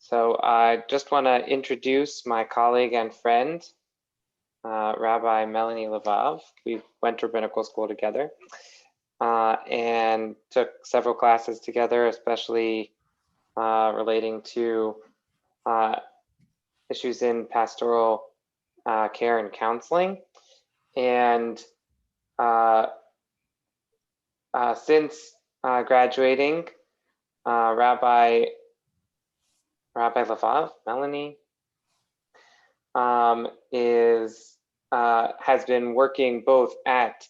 So I just want to introduce my colleague and friend, Rabbi Melanie Levav. We went to rabbinical school together and took several classes together, especially relating to issues in pastoral care and counseling. And since graduating, Rabbi Levav, Melanie, has been working both at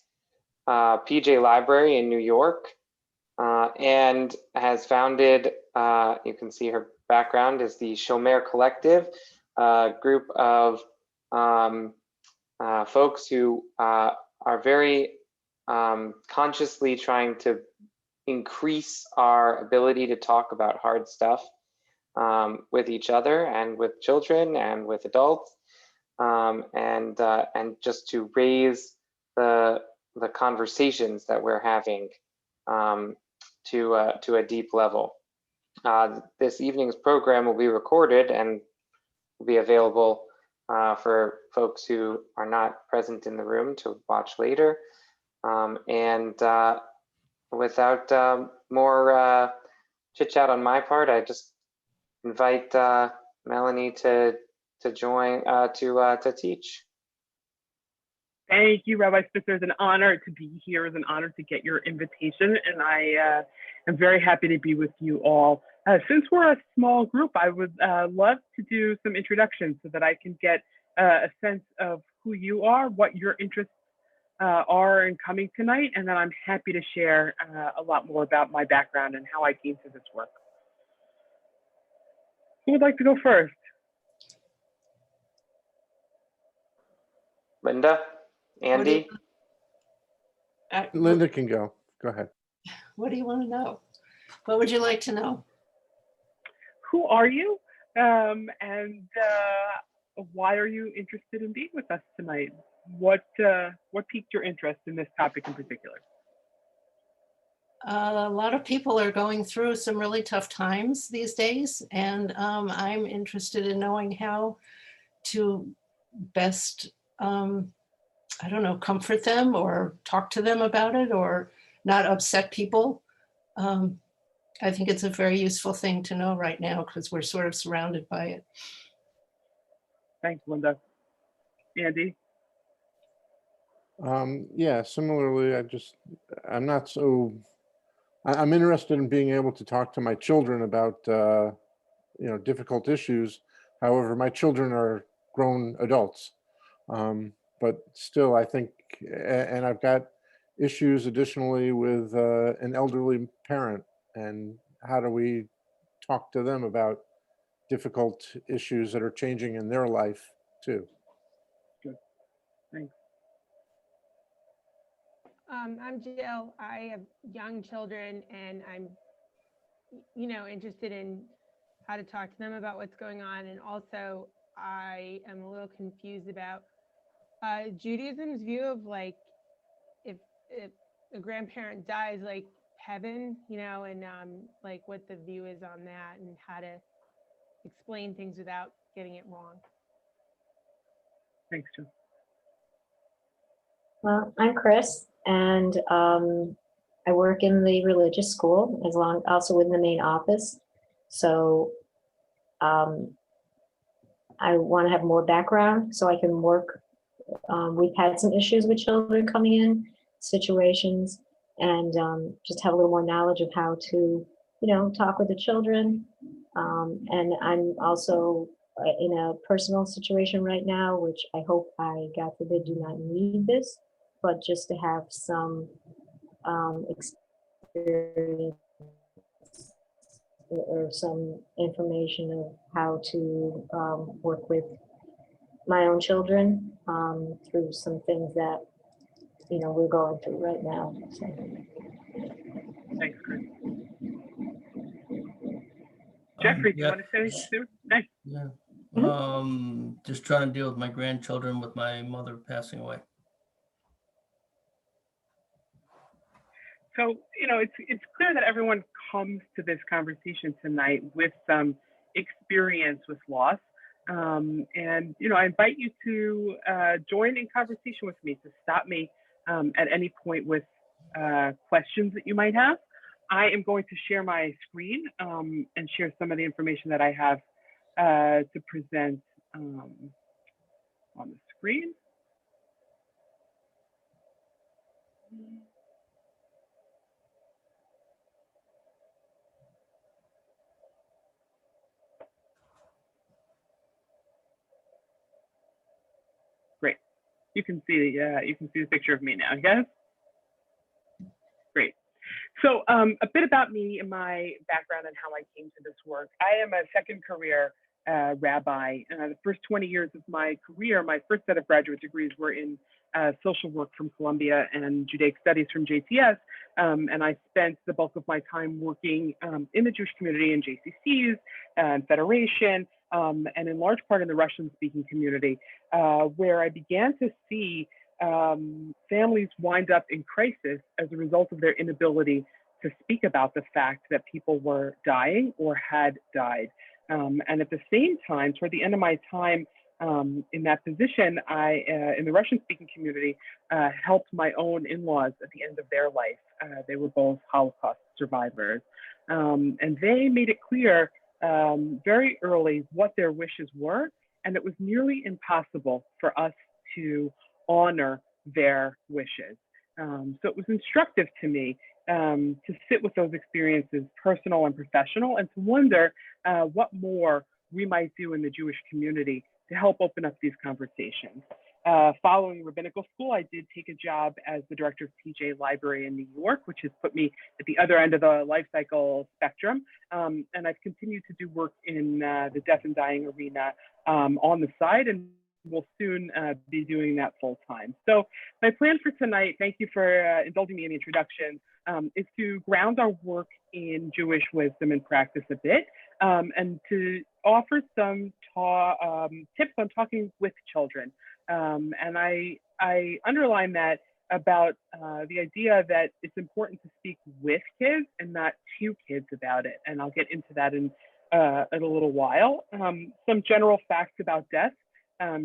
PJ Library in New York and has founded, you can see her background is the Shomer Collective, a group of folks who are very consciously trying to increase our ability to talk about hard stuff with each other and with children and with adults, and just to raise the conversations that we're having to a deep level. This evening's program will be recorded and will be available for folks who are not present in the room to watch later. Without more chit chat on my part, I just invite Melanie to join to teach. Thank you, Rabbi Spitzer. It's an honor to be here. It's an honor to get your invitation, and I am very happy to be with you all. Since we're a small group, I would love to do some introductions so that I can get a sense of who you are, what your interests are in coming tonight, and then I'm happy to share a lot more about my background and how I came to this work. Who would like to go first? Linda? Andy? Linda can go. Go ahead. What do you want to know? What would you like to know? Who are you? And why are you interested in being with us tonight? What piqued your interest in this topic in particular? A lot of people are going through some really tough times these days, and I'm interested in knowing how to best, I don't know, comfort them or talk to them about it or not upset people. I think it's a very useful thing to know right now because we're sort of surrounded by it. Thanks, Linda. Andy? Yeah, similarly, I'm interested in being able to talk to my children about, difficult issues. However, my children are grown adults, but still I think, and I've got issues additionally with an elderly parent, and how do we talk to them about difficult issues that are changing in their life too. Good, thanks. I'm Jill. I have young children, and I'm, interested in how to talk to them about what's going on. And also, I am a little confused about Judaism's view of like, if a grandparent dies, like heaven, and like what the view is on that and how to explain things without getting it wrong. Thanks, Jill. Well, I'm Chris, and I work in the religious school, also in the main office. So I want to have more background so I can work. We've had some issues with children coming in, situations, and just have a little more knowledge of how to, talk with the children. And I'm also in a personal situation right now, which I hope I, God forbid, do not need this, but just to have some experience or some information of how to work with my own children through some things that, we're going through right now. So. Thanks, Chris. Jeffrey, do you want to say anything too? Thanks. Yeah. Just trying to deal with my grandchildren with my mother passing away. So, it's clear that everyone comes to this conversation tonight with some experience with loss. And I invite you to join in conversation with me, to stop me at any point with questions that you might have. I am going to share my screen and share some of the information that I have to present on the screen. Great. You can see the picture of me now, yes? Great. So a bit about me and my background and how I came to this work. I am a second career rabbi. The first 20 years of my career, my first set of graduate degrees were in social work from Columbia and Judaic studies from JTS. And I spent the bulk of my time working in the Jewish community in JCCs and Federation, and in large part in the Russian-speaking community, where I began to see families wind up in crisis as a result of their inability to speak about the fact that people were dying or had died. And at the same time, toward the end of my time in that position, I, in the Russian-speaking community, helped my own in-laws at the end of their life. They were both Holocaust survivors. And they made it clear very early what their wishes were, and it was nearly impossible for us to honor their wishes. So it was instructive to me to sit with those experiences, personal and professional, and to wonder what more we might do in the Jewish community to help open up these conversations. Following rabbinical school, I did take a job as the director of PJ Library in New York, which has put me at the other end of the life cycle spectrum. And I've continued to do work in the death and dying arena on the side, and will soon be doing that full time. So my plan for tonight, thank you for indulging me in the introduction, is to ground our work in Jewish wisdom and practice a bit, and to offer some tips on talking with children. And I underline that about the idea that it's important to speak with kids and not to kids about it. And I'll get into that in a little while. Some general facts about death,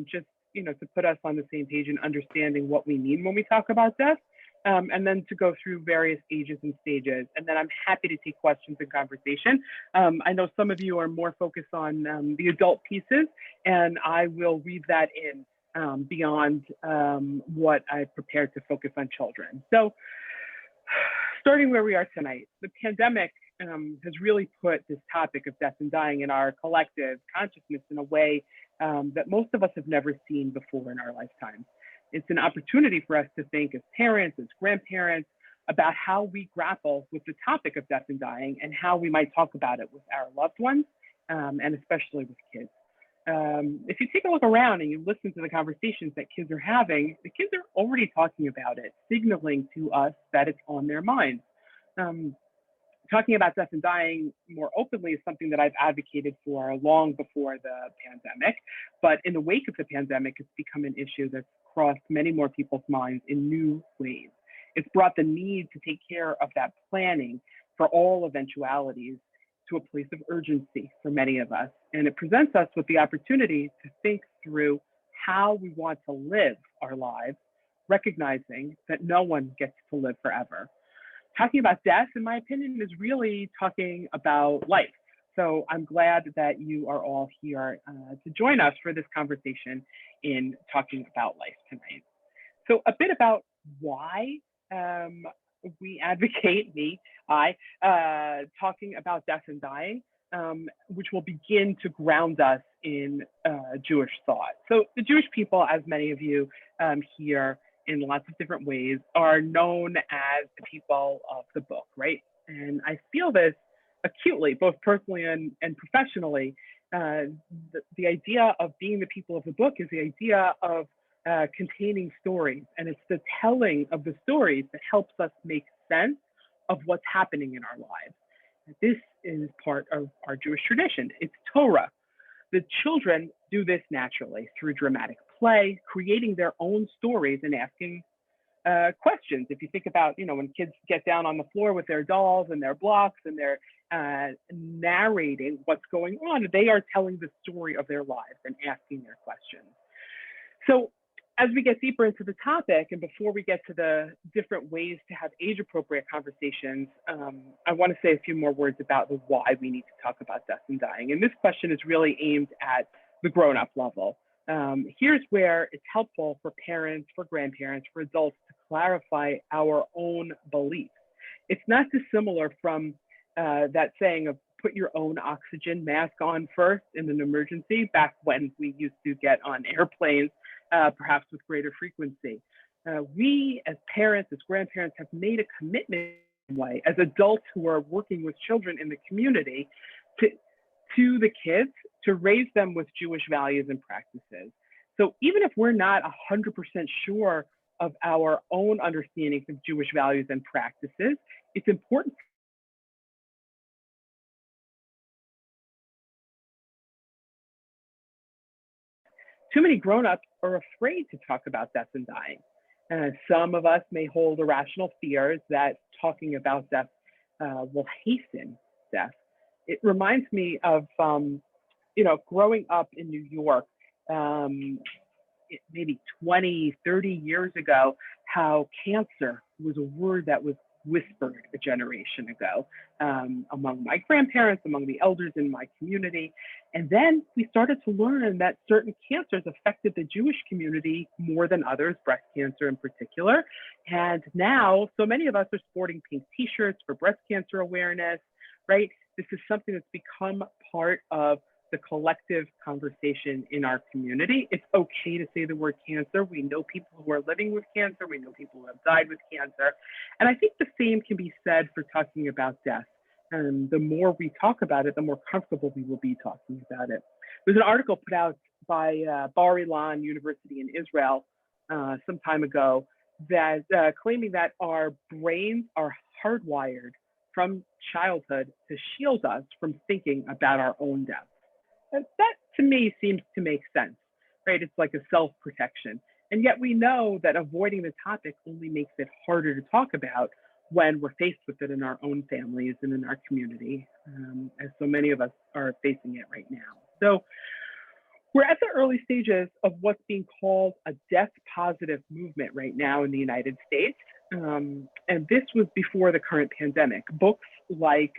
just to put us on the same page and understanding what we mean when we talk about death. And then to go through various ages and stages. And then I'm happy to take questions and conversation. I know some of you are more focused on the adult pieces, and I will weave that in beyond what I prepared to focus on children. So starting where we are tonight, the pandemic has really put this topic of death and dying in our collective consciousness in a way that most of us have never seen before in our lifetimes. It's an opportunity for us to think as parents, as grandparents, about how we grapple with the topic of death and dying and how we might talk about it with our loved ones, and especially with kids. If you take a look around and you listen to the conversations that kids are having, the kids are already talking about it, signaling to us that it's on their minds. Talking about death and dying more openly is something that I've advocated for long before the pandemic, but in the wake of the pandemic, it's become an issue that's crossed many more people's minds in new ways. It's brought the need to take care of that planning for all eventualities to a place of urgency for many of us. And it presents us with the opportunity to think through how we want to live our lives, recognizing that no one gets to live forever. Talking about death, in my opinion, is really talking about life. So I'm glad that you are all here to join us for this conversation in talking about life tonight. So a bit about why we advocate, talking about death and dying, which will begin to ground us in Jewish thought. So the Jewish people, as many of you here in lots of different ways, are known as the people of the book, right? And I feel this acutely, both personally and professionally. The idea of being the people of the book is the idea of containing stories, and it's the telling of the stories that helps us make sense of what's happening in our lives. This is part of our Jewish tradition. It's Torah. The children do this naturally through dramatic play, creating their own stories and asking questions. If you think about, when kids get down on the floor with their dolls and their blocks and they're narrating what's going on, they are telling the story of their lives and asking their questions. So as we get deeper into the topic, and before we get to the different ways to have age-appropriate conversations, I want to say a few more words about the why we need to talk about death and dying. And this question is really aimed at the grown-up level. Here's where it's helpful for parents, for grandparents, for adults to clarify our own beliefs. It's not dissimilar from that saying of put your own oxygen mask on first in an emergency, back when we used to get on airplanes, perhaps with greater frequency. We as parents, as grandparents, have made a commitment way as adults who are working with children in the community to the kids to raise them with Jewish values and practices. So even if we're not 100% sure of our own understandings of Jewish values and practices, it's important. Too many grown-ups are afraid to talk about death and dying. Some of us may hold irrational fears that talking about death will hasten death. It reminds me of, growing up in New York, maybe 20, 30 years ago, how cancer was a word that was whispered a generation ago among my grandparents, among the elders in my community. And then we started to learn that certain cancers affected the Jewish community more than others, breast cancer in particular. And now so many of us are sporting pink t-shirts for breast cancer awareness, right? This is something that's become part of the collective conversation in our community. It's okay to say the word cancer. We know people who are living with cancer. We know people who have died with cancer. And I think the same can be said for talking about death. And the more we talk about it, the more comfortable we will be talking about it. There's an article put out by Bar Ilan University in Israel some time ago that claiming that our brains are hardwired from childhood to shield us from thinking about our own death. And that to me seems to make sense, right? It's like a self-protection. And yet we know that avoiding the topic only makes it harder to talk about when we're faced with it in our own families and in our community, as so many of us are facing it right now. So we're at the early stages of what's being called a death positive movement right now in the United States. And this was before the current pandemic. Books like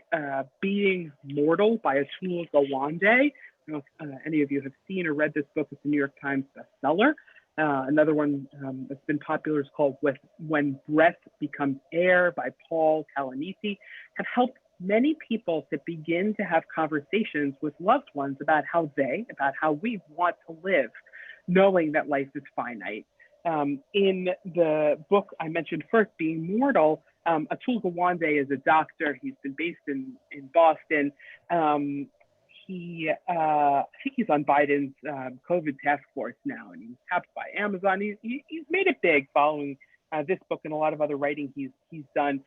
Being Mortal by Atul Gawande. I don't know if any of you have seen or read this book. It's a New York Times bestseller. Another one that's been popular is called When Breath Becomes Air by Paul Kalanithi, have helped many people to begin to have conversations with loved ones about how we want to live, knowing that life is finite. In the book I mentioned first, Being Mortal, Atul Gawande is a doctor. He's been based in Boston. I think he's on Biden's COVID task force now, and he's tapped by Amazon. He's made it big following this book and a lot of other writing he's done.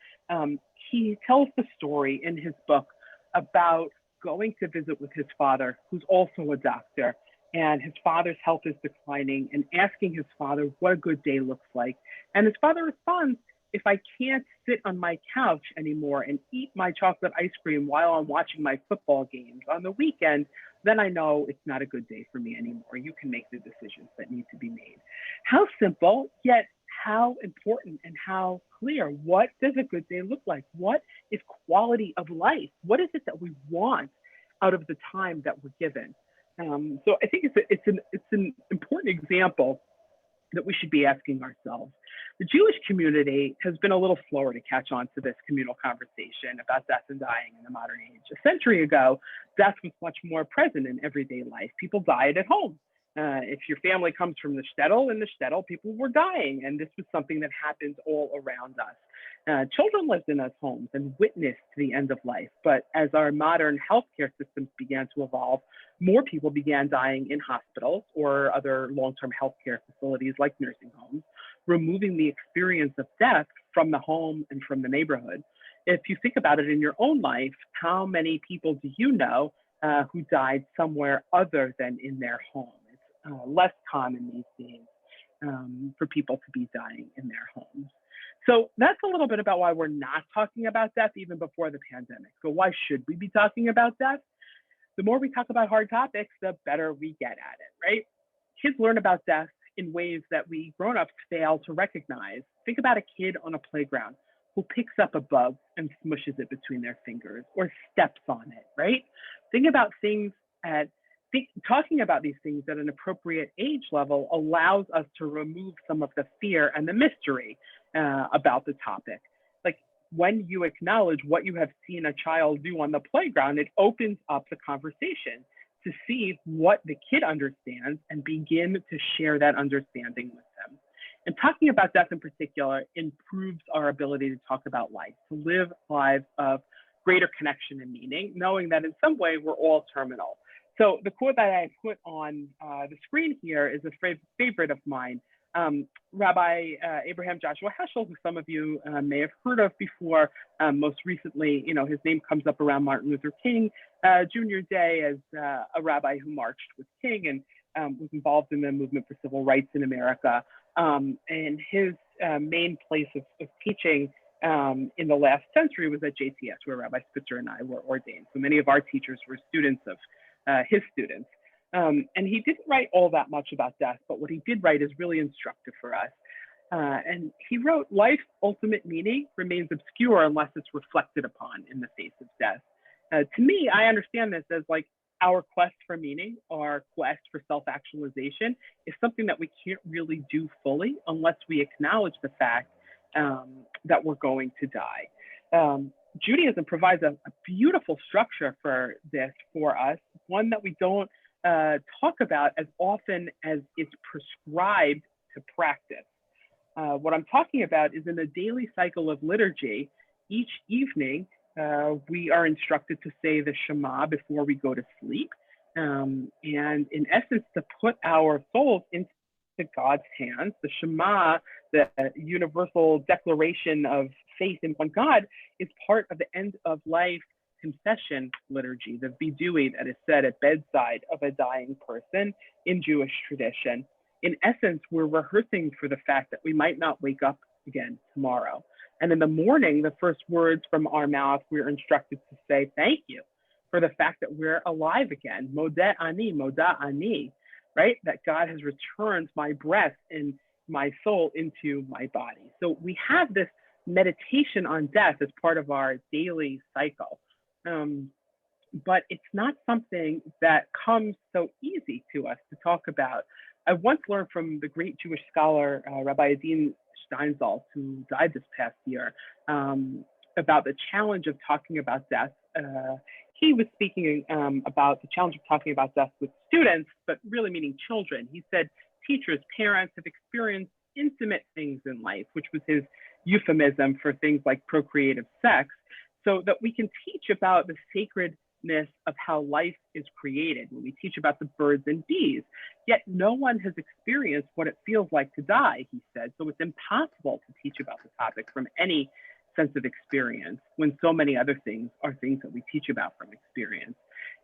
He tells the story in his book about going to visit with his father, who's also a doctor, and his father's health is declining, and asking his father what a good day looks like. And his father responds, if I can't sit on my couch anymore and eat my chocolate ice cream while I'm watching my football games on the weekend, then I know it's not a good day for me anymore. You can make the decisions that need to be made. How simple, yet how important and how clear. What does a good day look like? What is quality of life? What is it that we want out of the time that we're given? So I think it's an important example that we should be asking ourselves. The Jewish community has been a little slower to catch on to this communal conversation about death and dying in the modern age. A century ago, death was much more present in everyday life. People died at home. If your family comes from the shtetl, in the shtetl, people were dying, and this was something that happened all around us. Children lived in those homes and witnessed the end of life, but as our modern healthcare systems began to evolve, more people began dying in hospitals or other long-term healthcare facilities like nursing homes, removing the experience of death from the home and from the neighborhood. If you think about it in your own life, how many people do you know who died somewhere other than in their home? It's less common these days. for people to be dying in their homes. So that's a little bit about why we're not talking about death even before the pandemic. So why should we be talking about death? The more we talk about hard topics, the better we get at it, right? Kids learn about death in ways that we grown-ups fail to recognize. Think about a kid on a playground who picks up a bug and smushes it between their fingers or steps on it, right? Think about things talking about these things at an appropriate age level allows us to remove some of the fear and the mystery about the topic. Like when you acknowledge what you have seen a child do on the playground, it opens up the conversation to see what the kid understands and begin to share that understanding with them. And talking about death in particular improves our ability to talk about life, to live lives of greater connection and meaning, knowing that in some way we're all terminal. So the quote that I put on the screen here is a favorite of mine. Rabbi Abraham Joshua Heschel, who some of you may have heard of before, most recently, his name comes up around Martin Luther King Jr. Day as a rabbi who marched with King and was involved in the movement for civil rights in America. And his main place of teaching in the last century was at JTS, where Rabbi Spitzer and I were ordained. So many of our teachers were students of his students. And he didn't write all that much about death, but what he did write is really instructive for us. And he wrote, life's ultimate meaning remains obscure unless it's reflected upon in the face of death. To me, I understand this as like our quest for meaning, our quest for self-actualization is something that we can't really do fully unless we acknowledge the fact that we're going to die. Judaism provides a beautiful structure for this for us, one that we don't talk about as often as it's prescribed to practice. What I'm talking about is in the daily cycle of liturgy, each evening, we are instructed to say the Shema before we go to sleep. And in essence, to put our souls into God's hands. The Shema, the universal declaration of faith in one God, is part of the end of life confession liturgy, the vidui that is said at bedside of a dying person in Jewish tradition. In essence, we're rehearsing for the fact that we might not wake up again tomorrow. And in the morning, the first words from our mouth, we're instructed to say thank you for the fact that we're alive again. Modeh ani, moda ani, right? That God has returned my breath and my soul into my body. So we have this meditation on death as part of our daily cycle. But it's not something that comes so easy to us to talk about. I once learned from the great Jewish scholar, Rabbi Adin Steinsaltz, who died this past year, about the challenge of talking about death. He was speaking about the challenge of talking about death with students, but really meaning children. He said teachers, parents have experienced intimate things in life, which was his euphemism for things like procreative sex, so that we can teach about the sacredness of how life is created, when we teach about the birds and bees. Yet no one has experienced what it feels like to die, he said. So it's impossible to teach about the topic from any sense of experience when so many other things are things that we teach about from experience.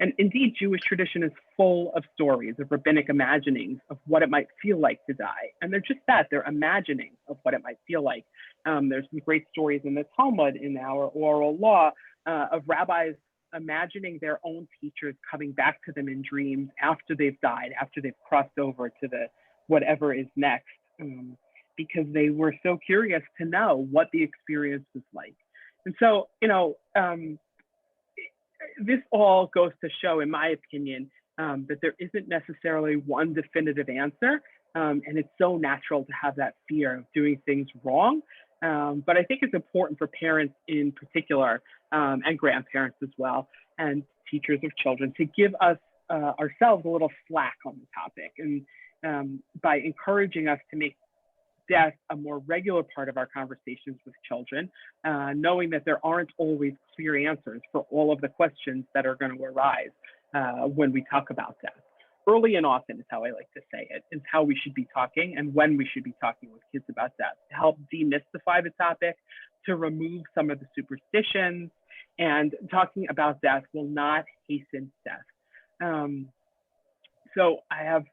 And indeed, Jewish tradition is full of stories, of rabbinic imaginings of what it might feel like to die. And they're just that, they're imaginings of what it might feel like. There's some great stories in the Talmud, in our oral law, of rabbis imagining their own teachers coming back to them in dreams after they've died, after they've crossed over to the whatever is next, because they were so curious to know what the experience was like. And so, this all goes to show, in my opinion, that there isn't necessarily one definitive answer. And it's so natural to have that fear of doing things wrong. But I think it's important for parents in particular, and grandparents as well, and teachers of children, to give us ourselves a little slack on the topic. And by encouraging us to make death a more regular part of our conversations with children, knowing that there aren't always clear answers for all of the questions that are going to arise when we talk about death. Early and often is how I like to say it, is how we should be talking and when we should be talking with kids about death, to help demystify the topic, to remove some of the superstitions, and talking about death will not hasten death. So I have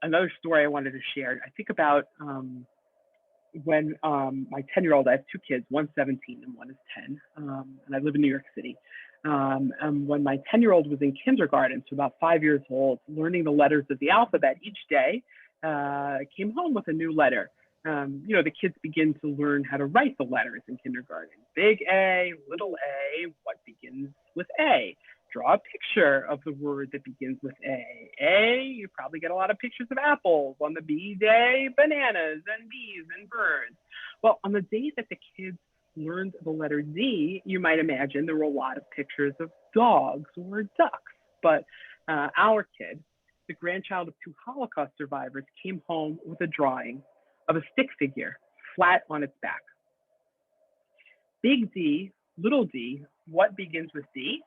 another story I wanted to share. I think about when my 10-year-old, I have two kids, one's 17 and one is 10, and I live in New York City. And when my 10-year-old was in kindergarten, so about 5 years old, learning the letters of the alphabet each day, came home with a new letter. The kids begin to learn how to write the letters in kindergarten. Big A, little a, what begins with A? Draw a picture of the word that begins with A. A, you probably get a lot of pictures of apples. On the B day, bananas and bees and birds. Well, on the day that the kids learned the letter Z, you might imagine there were a lot of pictures of dogs or ducks. But our kid, the grandchild of two Holocaust survivors, came home with a drawing of a stick figure flat on its back. Big D, little d, what begins with D?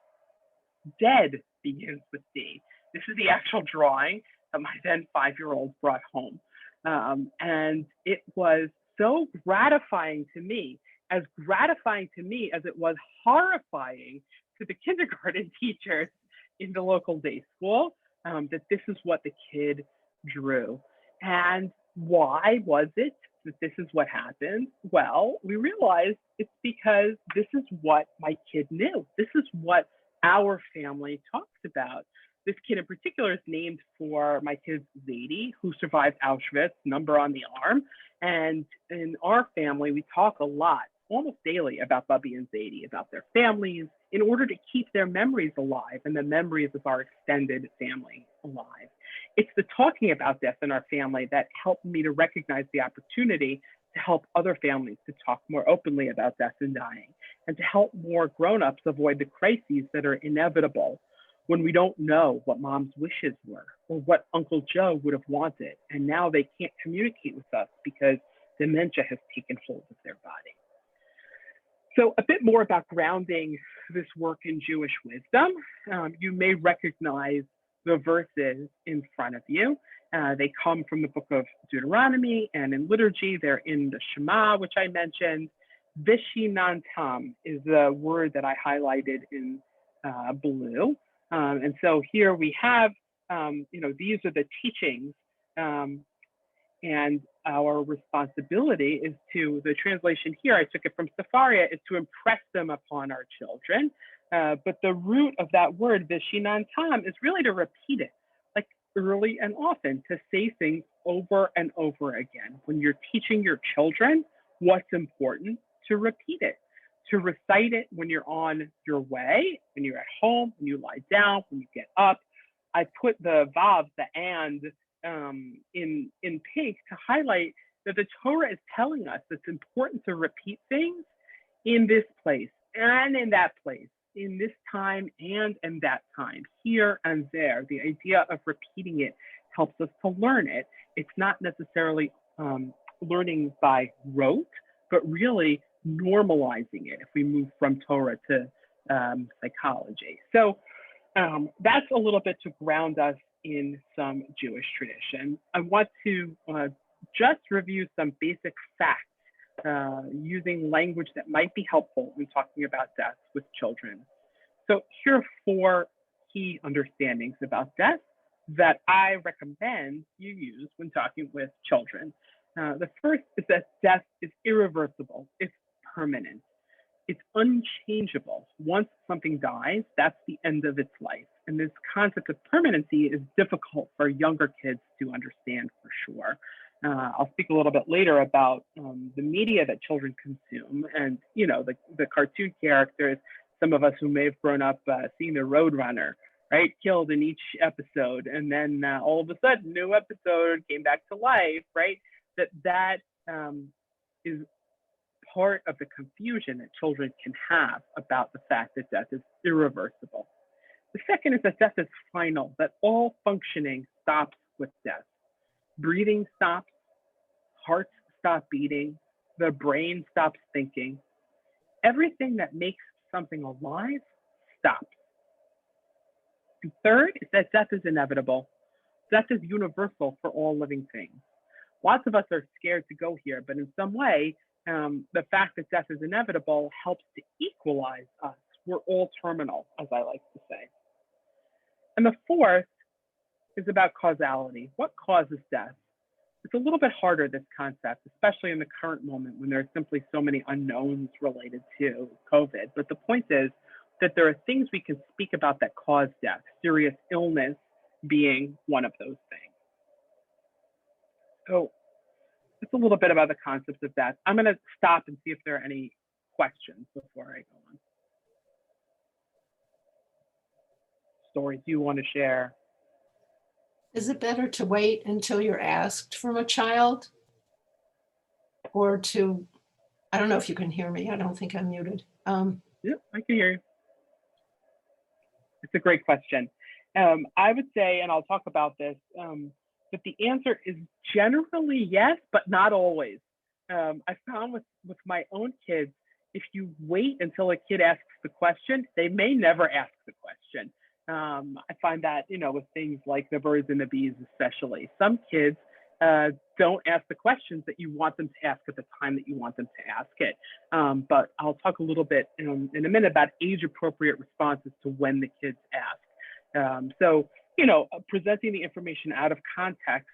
Dead begins with D. This is the actual drawing that my then 5-year-old brought home. And it was so gratifying to me as it was horrifying to the kindergarten teachers in the local day school, that this is what the kid drew. And why was it that this is what happened? Well, we realized it's because this is what my kid knew. This is what our family talks about. This kid in particular is named for my kid Zadie, who survived Auschwitz, number on the arm. And in our family, we talk a lot, almost daily, about Bubby and Zadie, about their families, in order to keep their memories alive and the memories of our extended family alive. It's the talking about death in our family that helped me to recognize the opportunity to help other families to talk more openly about death and dying, and to help more grown-ups avoid the crises that are inevitable when we don't know what mom's wishes were or what Uncle Joe would have wanted, and now they can't communicate with us because dementia has taken hold of their body. So a bit more about grounding this work in Jewish wisdom. You may recognize the verses in front of you. They come from the book of Deuteronomy, and in liturgy, they're in the Shema, which I mentioned. Vishinantam is the word that I highlighted in blue. And so here we have, these are the teachings, and our responsibility is to, the translation here, I took it from Sefaria, is to impress them upon our children. But the root of that word, Vishinantam, is really to repeat it, like early and often, to say things over and over again. When you're teaching your children what's important, to repeat it, to recite it when you're on your way, when you're at home, when you lie down, when you get up. I put the Vav, the and, in pink to highlight that the Torah is telling us it's important to repeat things in this place and in that place, in this time and in that time, here and there. The idea of repeating it helps us to learn it. It's not necessarily learning by rote, but really normalizing it if we move from Torah to psychology. So that's a little bit to ground us in some Jewish tradition. I want to just review some basic facts using language that might be helpful in talking about death with children. So here are 4 key understandings about death that I recommend you use when talking with children. The first is that death is irreversible, it's permanent, it's unchangeable. Once something dies, that's the end of its life. And this concept of permanency is difficult for younger kids to understand for sure. I'll speak a little bit later about the media that children consume, and the cartoon characters. Some of us who may have grown up seeing the Roadrunner, right, killed in each episode, and then all of a sudden, new episode came back to life, right? That is part of the confusion that children can have about the fact that death is irreversible. The second is that death is final, that all functioning stops with death. Breathing stops, hearts stop beating, the brain stops thinking. Everything that makes something alive stops. And third is that death is inevitable. Death is universal for all living things. Lots of us are scared to go here, but in some way, the fact that death is inevitable helps to equalize us. We're all terminal, as I like to say. And the fourth is about causality. What causes death? It's a little bit harder, this concept, especially in the current moment when there are simply so many unknowns related to COVID. But the point is that there are things we can speak about that cause death, serious illness being one of those things. So it's a little bit about the concepts of death. I'm going to stop and see if there are any questions before I go on. Stories you want to share? Is it better to wait until you're asked from a child? Or to, I don't know if you can hear me. I don't think I'm muted. Yeah, I can hear you. It's a great question. I would say, and I'll talk about this, but the answer is generally yes, but not always. I found with my own kids, if you wait until a kid asks the question, they may never ask the question. I find that, with things like the birds and the bees, especially, some kids don't ask the questions that you want them to ask at the time that you want them to ask it. But I'll talk a little bit in a minute about age-appropriate responses to when the kids ask. So, presenting the information out of context,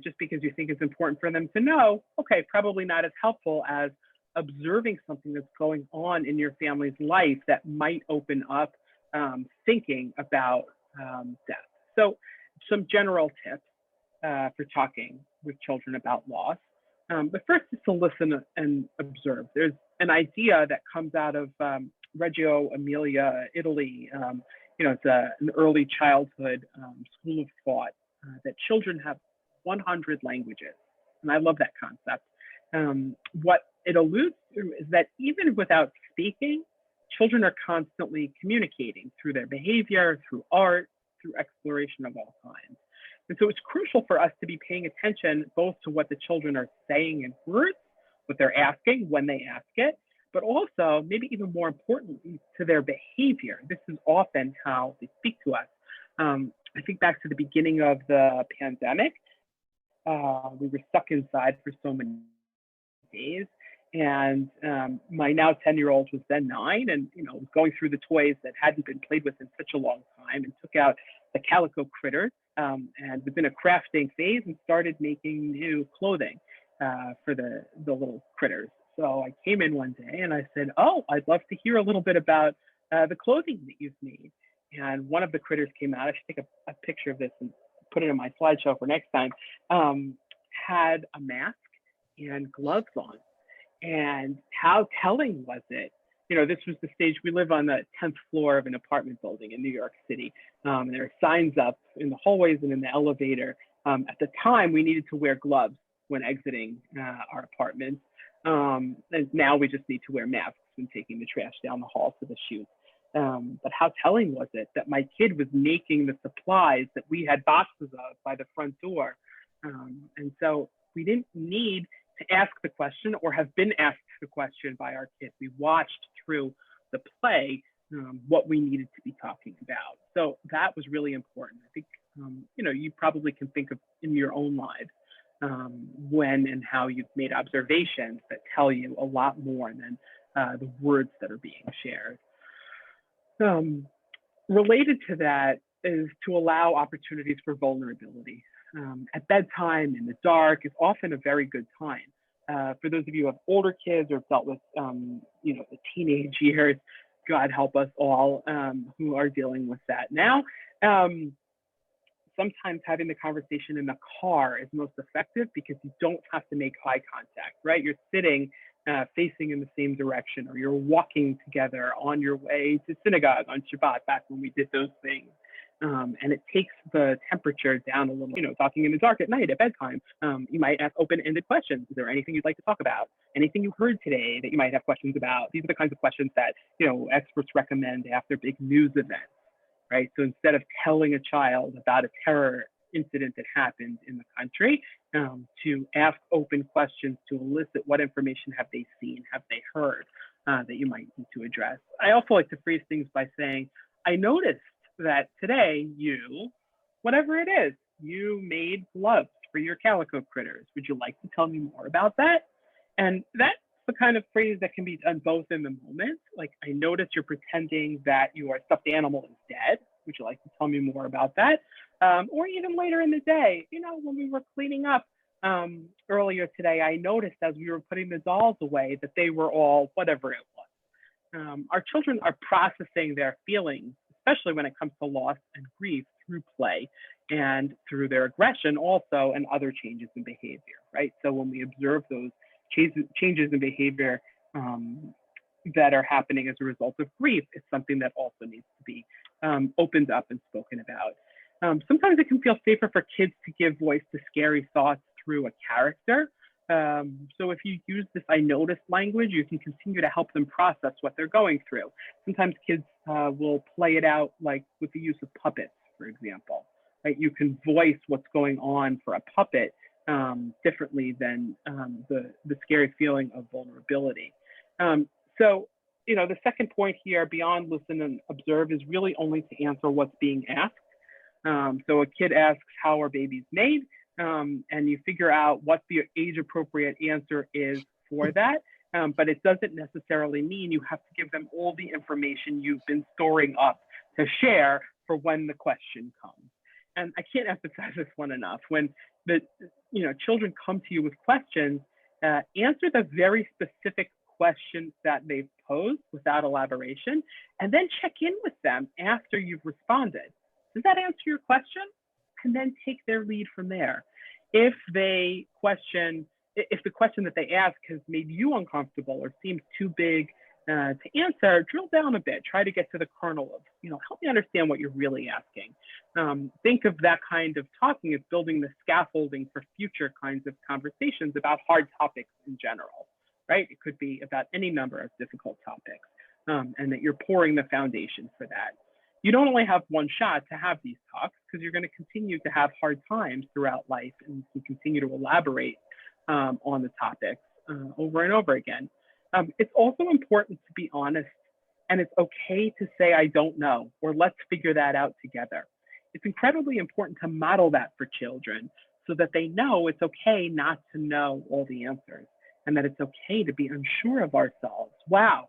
just because you think it's important for them to know, okay, probably not as helpful as observing something that's going on in your family's life that might open up thinking about death. So some general tips for talking with children about loss. The first is to listen and observe. There's an idea that comes out of Reggio Emilia, Italy. It's an early childhood school of thought that children have 100 languages. And I love that concept. What it alludes to is that even without speaking, children are constantly communicating through their behavior, through art, through exploration of all kinds. And so it's crucial for us to be paying attention both to what the children are saying in words, what they're asking when they ask it, but also, maybe even more importantly, to their behavior. This is often how they speak to us. I think back to the beginning of the pandemic. We were stuck inside for so many days. And my now 10-year-old was then 9 and, was going through the toys that hadn't been played with in such a long time and took out the calico critters and was in a crafting phase and started making new clothing for the little critters. So I came in one day and I said, oh, I'd love to hear a little bit about the clothing that you've made. And one of the critters came out. I should take a picture of this and put it in my slideshow for next time. Had a mask and gloves on. And how telling was it? This was the stage. We live on the 10th floor of an apartment building in New York City. And there are signs up in the hallways and in the elevator. At the time, we needed to wear gloves when exiting our apartments. And now we just need to wear masks when taking the trash down the hall to the chute. But how telling was it that my kid was making the supplies that we had boxes of by the front door? And so we didn't need to ask the question or have been asked the question by our kids. We watched through the play what we needed to be talking about. So that was really important. I think, you probably can think of in your own lives when and how you've made observations that tell you a lot more than the words that are being shared. Related to that is to allow opportunities for vulnerability. At bedtime, in the dark, is often a very good time. For those of you who have older kids or dealt with, the teenage years, God help us all who are dealing with that now. Sometimes having the conversation in the car is most effective because you don't have to make eye contact, right? You're sitting facing in the same direction, or you're walking together on your way to synagogue on Shabbat, back when we did those things. And it takes the temperature down a little, talking in the dark at night at bedtime. You might ask open-ended questions. Is there anything you'd like to talk about? Anything you heard today that you might have questions about? These are the kinds of questions that, experts recommend after big news events, right? So instead of telling a child about a terror incident that happened in the country, to ask open questions to elicit what information have they seen, have they heard that you might need to address. I also like to phrase things by saying, I noticed that today whatever it is, you made gloves for your calico critters. Would you like to tell me more about that? And that's the kind of phrase that can be done both in the moment. Like, I notice you're pretending that your stuffed animal is dead. Would you like to tell me more about that? or even later in the day. You know, when we were cleaning up earlier today, I noticed as we were putting the dolls away that they were all whatever it was. Our children are processing their feelings, especially when it comes to loss and grief, through play and through their aggression also, and other changes in behavior, right? So when we observe those changes in behavior that are happening as a result of grief, it's something that also needs to be opened up and spoken about. Sometimes it can feel safer for kids to give voice to scary thoughts through a character. So if you use this I noticed language, you can continue to help them process what they're going through. Sometimes kids will play it out like with the use of puppets, for example. Right? You can voice what's going on for a puppet differently than the scary feeling of vulnerability. So, you know, the second point here, beyond listen and observe, is really only to answer what's being asked. So a kid asks, how are babies made? And you figure out what the age-appropriate answer is for that. But it doesn't necessarily mean you have to give them all the information you've been storing up to share for when the question comes. And I can't emphasize this one enough. When the children come to you with questions, answer the very specific questions that they've posed without elaboration, and then check in with them after you've responded. Does that answer your question? And then take their lead from there. If the question that they ask has made you uncomfortable or seems too big to answer, drill down a bit. Try to get to the kernel of, help me understand what you're really asking. Think of that kind of talking as building the scaffolding for future kinds of conversations about hard topics in general, right? It could be about any number of difficult topics, and that you're pouring the foundation for that. You don't only have one shot to have these talks, because you're going to continue to have hard times throughout life, and you can continue to elaborate on the topics over and over again. It's also important to be honest, and it's okay to say, I don't know, or let's figure that out together. It's incredibly important to model that for children so that they know it's okay not to know all the answers, and that it's okay to be unsure of ourselves. Wow,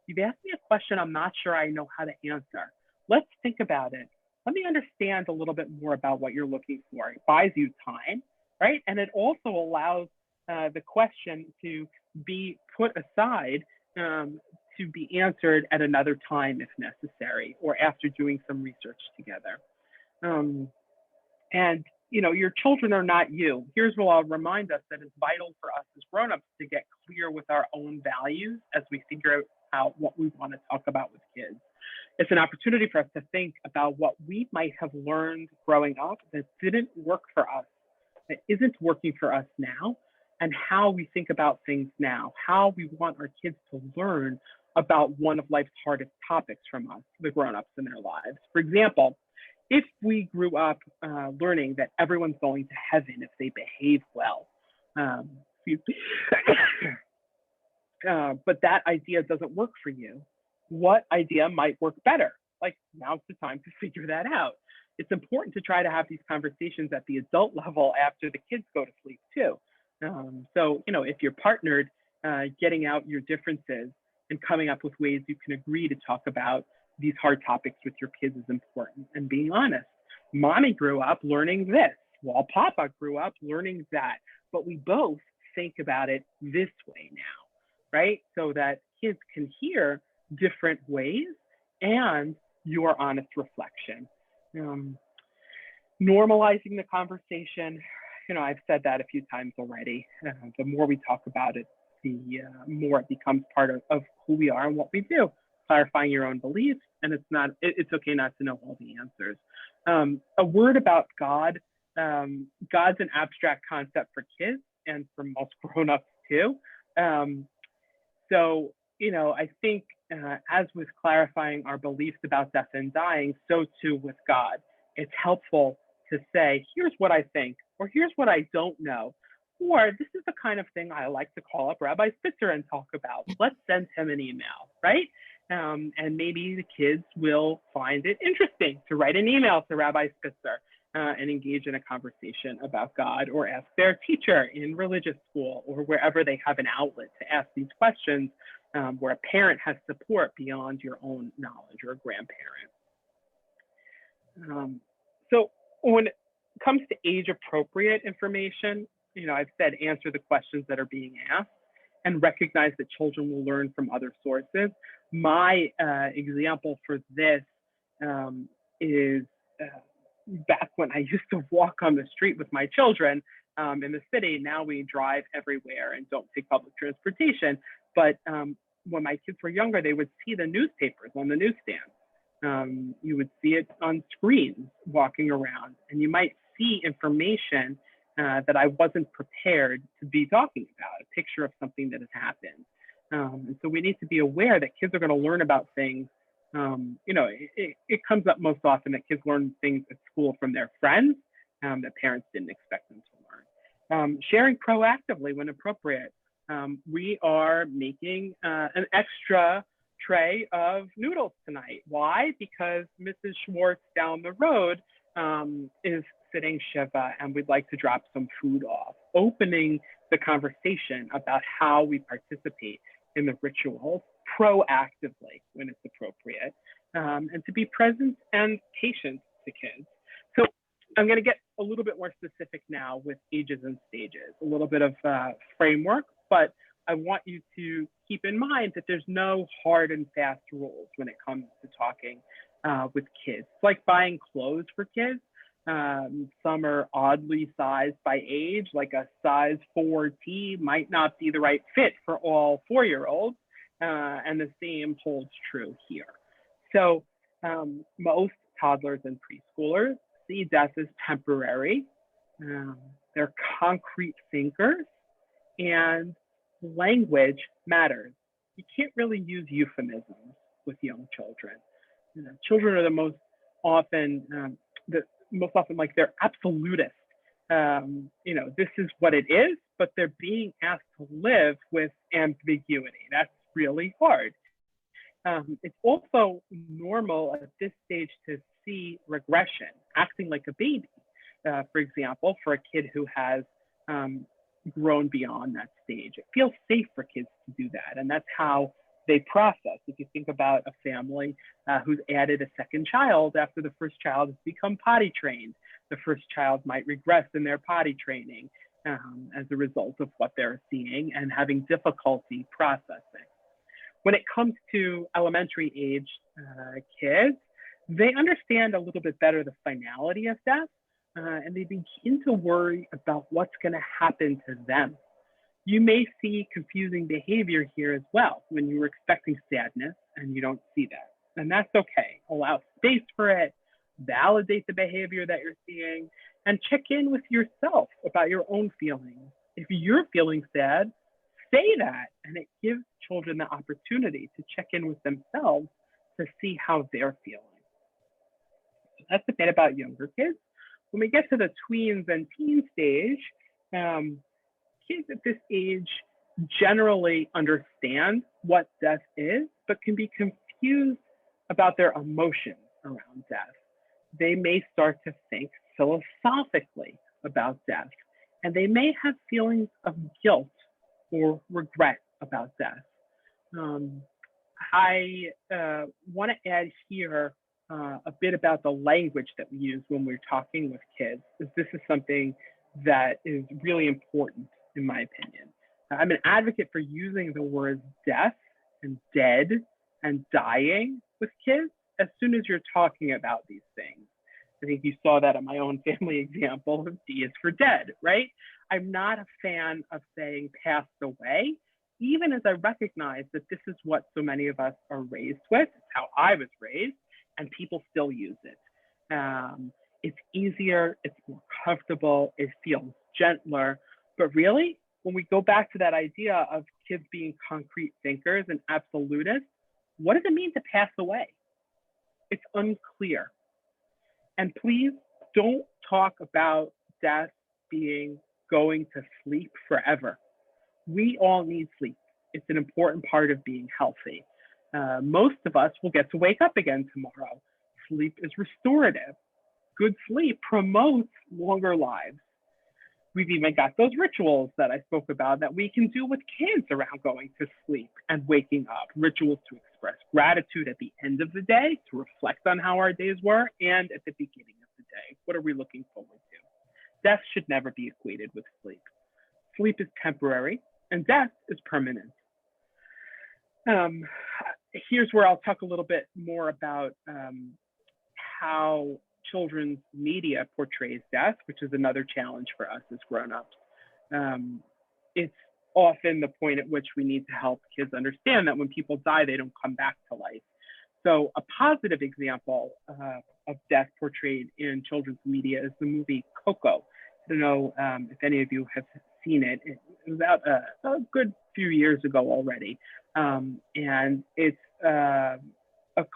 you've asked me a question I'm not sure I know how to answer. Let's think about it. Let me understand a little bit more about what you're looking for. It buys you time, right? And it also allows the question to be put aside to be answered at another time if necessary, or after doing some research together. And your children are not you. Here's what I'll remind us, that it's vital for us as grown-ups to get clear with our own values as we figure out what we want to talk about with kids. It's an opportunity for us to think about what we might have learned growing up that didn't work for us, that isn't working for us now, and how we think about things now, how we want our kids to learn about one of life's hardest topics from us, the grown-ups in their lives. For example, if we grew up learning that everyone's going to heaven if they behave well, but that idea doesn't work for you, what idea might work better? Like, now's the time to figure that out. It's important to try to have these conversations at the adult level after the kids go to sleep too. So, if you're partnered, getting out your differences and coming up with ways you can agree to talk about these hard topics with your kids is important, and being honest. Mommy grew up learning this, while Papa grew up learning that, but we both think about it this way now, right? So that kids can hear different ways and your honest reflection. Normalizing the conversation, I've said that a few times already. The more we talk about it, the more it becomes part of who we are and what we do. Clarifying your own beliefs, and it's okay not to know all the answers. A word about God. God's an abstract concept for kids and for most grown-ups too. So, I think as with clarifying our beliefs about death and dying, so too with God. It's helpful to say, here's what I think, or here's what I don't know, or this is the kind of thing I like to call up Rabbi Spitzer and talk about. Let's send him an email, right? And maybe the kids will find it interesting to write an email to Rabbi Spitzer and engage in a conversation about God, or ask their teacher in religious school, or wherever they have an outlet to ask these questions, where a parent has support beyond your own knowledge, or a grandparent. So when it comes to age appropriate information, I've said answer the questions that are being asked and recognize that children will learn from other sources. My example for this is back when I used to walk on the street with my children in the city. Now we drive everywhere and don't take public transportation. But when my kids were younger, they would see the newspapers on the newsstand. You would see it on screens walking around, and you might see information that I wasn't prepared to be talking about, a picture of something that has happened. And so we need to be aware that kids are going to learn about things. It comes up most often that kids learn things at school from their friends that parents didn't expect them to learn. Sharing proactively when appropriate. We are making an extra tray of noodles tonight. Why? Because Mrs. Schwartz down the road is sitting Shiva, and we'd like to drop some food off, opening the conversation about how we participate in the rituals proactively when it's appropriate, and to be present and patient to kids. So I'm going to get a little bit more specific now with ages and stages, a little bit of framework, but I want you to keep in mind that there's no hard and fast rules when it comes to talking with kids. It's like buying clothes for kids. Some are oddly sized by age, like a size 4T might not be the right fit for all 4-year-olds, and the same holds true here. So most toddlers and preschoolers see death as temporary. They're concrete thinkers, and language matters. You can't really use euphemisms with young children. Children are the most often like they're absolutist. This is what it is, but they're being asked to live with ambiguity. That's really hard. It's also normal at this stage to see regression, acting like a baby. For example, for a kid who has grown beyond that stage, it feels safe for kids to do that, and that's how they process. If you think about a family who's added a second child after the first child has become potty trained, the first child might regress in their potty training as a result of what they're seeing and having difficulty processing. When it comes to elementary age kids, they understand a little bit better the finality of death, and they begin to worry about what's going to happen to them. You may see confusing behavior here as well when you were expecting sadness and you don't see that. And that's okay. Allow space for it, validate the behavior that you're seeing, and check in with yourself about your own feelings. If you're feeling sad, say that, and it gives children the opportunity to check in with themselves to see how they're feeling. So that's a bit about younger kids. When we get to the tweens and teen stage, kids at this age generally understand what death is, but can be confused about their emotions around death. They may start to think philosophically about death, and they may have feelings of guilt or regret about death. I want to add here a bit about the language that we use when we're talking with kids, because this is something that is really important in my opinion. I'm an advocate for using the words death and dead and dying with kids as soon as you're talking about these things. I think you saw that in my own family example of D is for dead, right? I'm not a fan of saying passed away, even as I recognize that this is what so many of us are raised with. It's how I was raised, and people still use it. It's easier, it's more comfortable, it feels gentler. But really, when we go back to that idea of kids being concrete thinkers and absolutists, what does it mean to pass away? It's unclear. And please don't talk about death being going to sleep forever. We all need sleep. It's an important part of being healthy. Most of us will get to wake up again tomorrow. Sleep is restorative. Good sleep promotes longer lives. We've even got those rituals that I spoke about that we can do with kids around going to sleep and waking up. Rituals to express gratitude at the end of the day, to reflect on how our days were, and at the beginning of the day? What are we looking forward to? Death should never be equated with sleep. Sleep is temporary and death is permanent. Here's where I'll talk a little bit more about how children's media portrays death, which is another challenge for us as grown-ups. It's often the point at which we need to help kids understand that when people die, they don't come back to life. So a positive example of death portrayed in children's media is the movie Coco. I don't know if any of you have seen it. It was out a good few years ago already. And it's a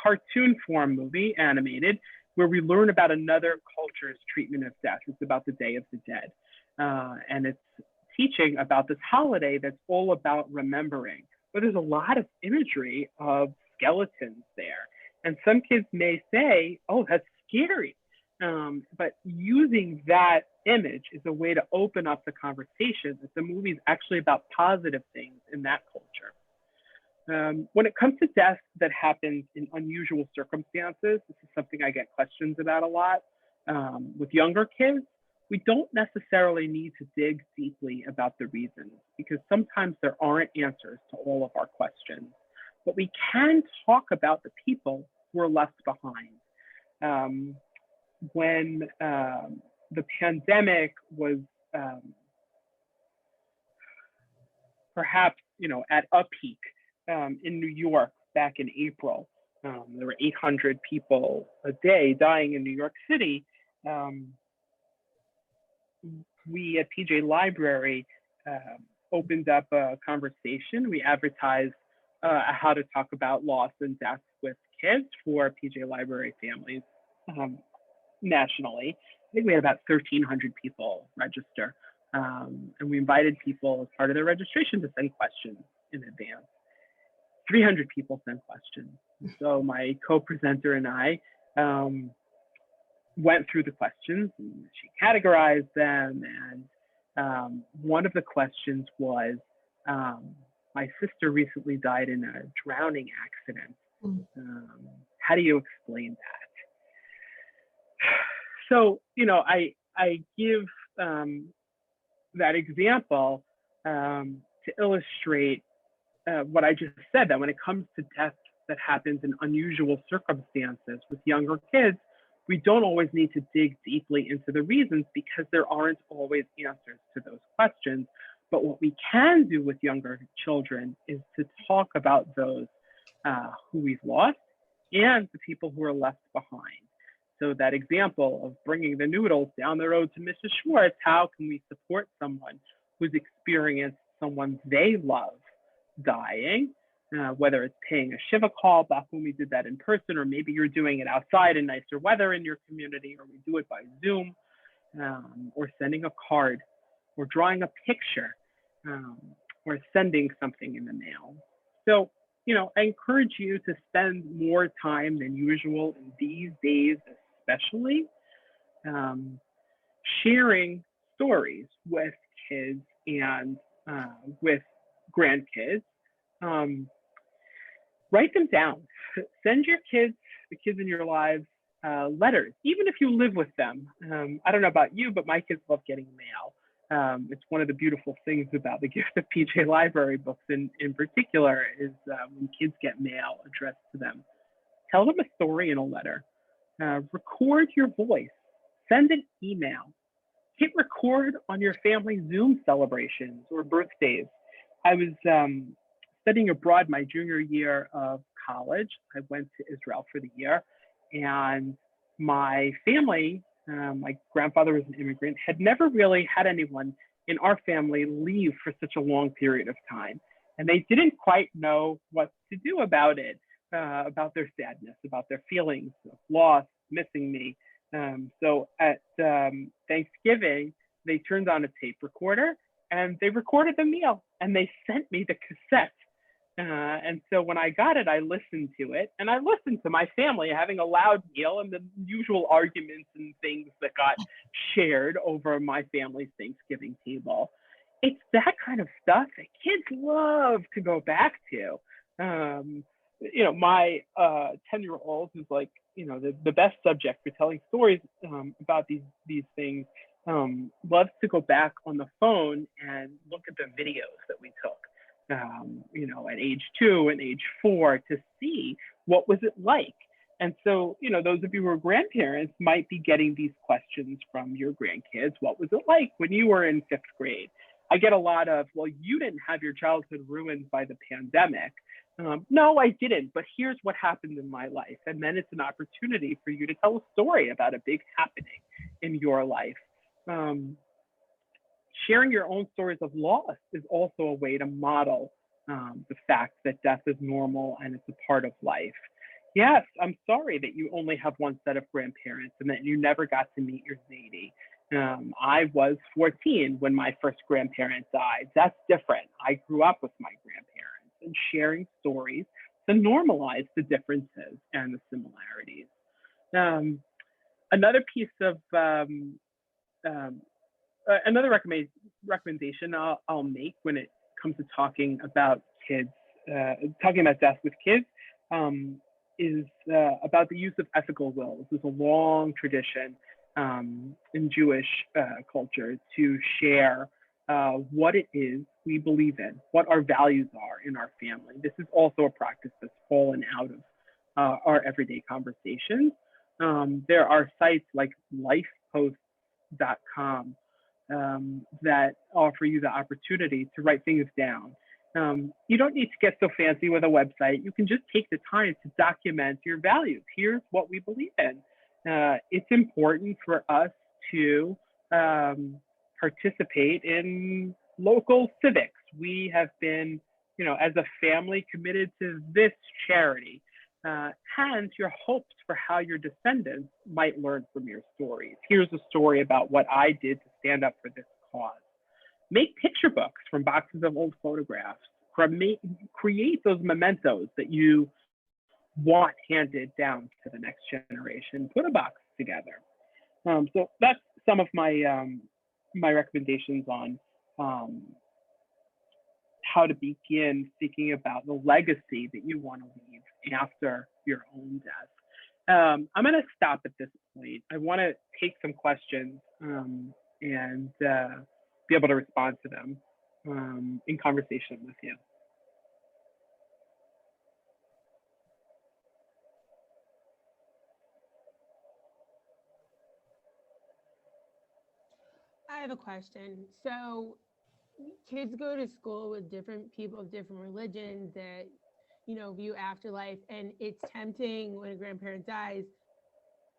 cartoon form movie, animated, where we learn about another culture's treatment of death. It's about the Day of the Dead. And it's teaching about this holiday that's all about remembering. But there's a lot of imagery of skeletons there. And some kids may say, oh, that's scary. But using that image is a way to open up the conversation that the movie is actually about positive things in that culture. When it comes to death that happens in unusual circumstances, this is something I get questions about a lot. With younger kids, we don't necessarily need to dig deeply about the reasons, because sometimes there aren't answers to all of our questions. But we can talk about the people who are left behind. When the pandemic was perhaps, at a peak in New York back in April, there were 800 people a day dying in New York City. We at PJ Library opened up a conversation. We advertised how to talk about loss and death with kids for PJ Library families nationally. I think we had about 1,300 people register. And we invited people as part of their registration to send questions in advance. 300 people sent questions. So my co-presenter and I went through the questions, and she categorized them. And one of the questions was, my sister recently died in a drowning accident. How do you explain that? So, I give that example to illustrate what I just said, that when it comes to death that happens in unusual circumstances with younger kids, we don't always need to dig deeply into the reasons, because there aren't always answers to those questions. But what we can do with younger children is to talk about those who we've lost and the people who are left behind. So that example of bringing the noodles down the road to Mrs. Schwartz, how can we support someone who's experienced someone they love dying, whether it's paying a Shiva call back when we did that in person, or maybe you're doing it outside in nicer weather in your community, or we do it by Zoom, or sending a card, or drawing a picture, or sending something in the mail. So, I encourage you to spend more time than usual in these days, especially sharing stories with kids and with grandkids. Write them down. Send your kids, the kids in your lives, letters, even if you live with them. I don't know about you, but my kids love getting mail. It's one of the beautiful things about the gift of PJ Library books in particular is when kids get mail addressed to them. Tell them a story in a letter. Record your voice. Send an email. Hit record on your family Zoom celebrations or birthdays. I was studying abroad my junior year of college. I went to Israel for the year, and my family, my grandfather was an immigrant, had never really had anyone in our family leave for such a long period of time. And they didn't quite know what to do about it, about their sadness, about their feelings of loss, missing me. So at Thanksgiving, they turned on a tape recorder and they recorded the meal and they sent me the cassette. And so when I got it, I listened to it, and I listened to my family having a loud meal and the usual arguments and things that got shared over my family's Thanksgiving table. It's that kind of stuff that kids love to go back to. My 10-year-old, who's like the best subject for telling stories about these things loves to go back on the phone and look at the videos that we took, at age 2 and age 4 to see what was it like. And so, those of you who are grandparents might be getting these questions from your grandkids. What was it like when you were in 5th grade? I get a lot of, well, you didn't have your childhood ruined by the pandemic. No, I didn't, but here's what happened in my life. And then it's an opportunity for you to tell a story about a big happening in your life. Sharing your own stories of loss is also a way to model the fact that death is normal and it's a part of life. Yes, I'm sorry that you only have one set of grandparents and that you never got to meet your Zadie. I was 14 when my first grandparent died. That's different. I grew up with my grandparents, and sharing stories to normalize the differences and the similarities. Another piece of another recommendation I'll make when it comes to talking about kids, talking about death with kids, is about the use of ethical wills. There's a long tradition in Jewish culture to share what it is we believe in, what our values are in our family. This is also a practice that's fallen out of our everyday conversations. There are sites like lifeposts.com that offer you the opportunity to write things down. You don't need to get so fancy with a website. You can just take the time to document your values. Here's what we believe in. It's important for us to participate in local civics. We have been, as a family, committed to this charity. And your hopes for how your descendants might learn from your stories. Here's a story about what I did to stand up for this cause. Make picture books from boxes of old photographs. Create those mementos that you want handed down to the next generation. Put a box together. So that's some of my my recommendations on how to begin thinking about the legacy that you want to leave after your own death. I'm going to stop at this point. I want to take some questions and be able to respond to them in conversation with you. I have a question. So kids go to school with different people of different religions that, view afterlife, and it's tempting when a grandparent dies.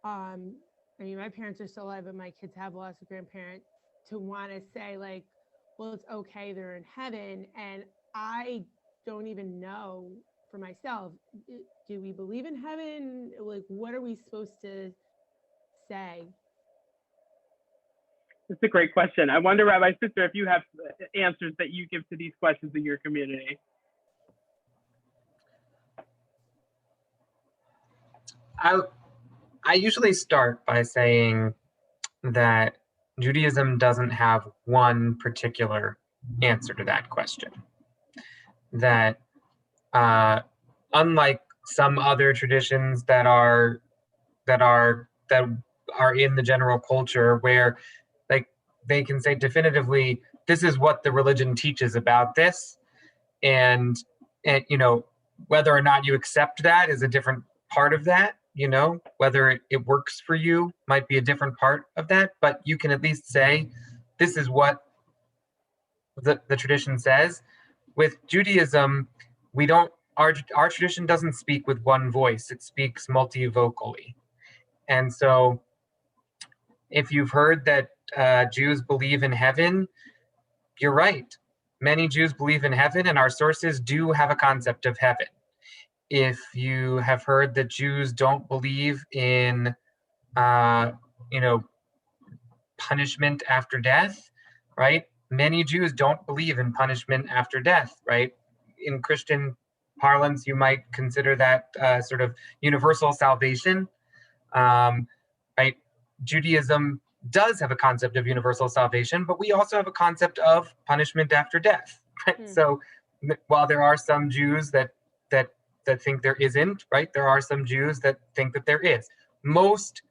My parents are still alive, but my kids have lost a grandparent, to want to say like, well, it's okay, they're in heaven. And I don't even know for myself, do we believe in heaven? Like, what are we supposed to say? That's a great question. I wonder, Rabbi Sister, if you have answers that you give to these questions in your community. I usually start by saying that Judaism doesn't have one particular answer to that question. That unlike some other traditions that are in the general culture, where like they can say definitively, this is what the religion teaches about this, and whether or not you accept that is a different part of that. Whether it works for you might be a different part of that, but you can at least say, this is what the tradition says. With Judaism, our tradition doesn't speak with one voice, it speaks multivocally. And so if you've heard that Jews believe in heaven, you're right. Many Jews believe in heaven, and our sources do have a concept of heaven. If you have heard that Jews don't believe in, punishment after death, right? Many Jews don't believe in punishment after death, right? In Christian parlance, you might consider that sort of universal salvation, right? Judaism does have a concept of universal salvation, but we also have a concept of punishment after death, right? So while there are some Jews that that think there isn't, right? There are some Jews that think that there is. Most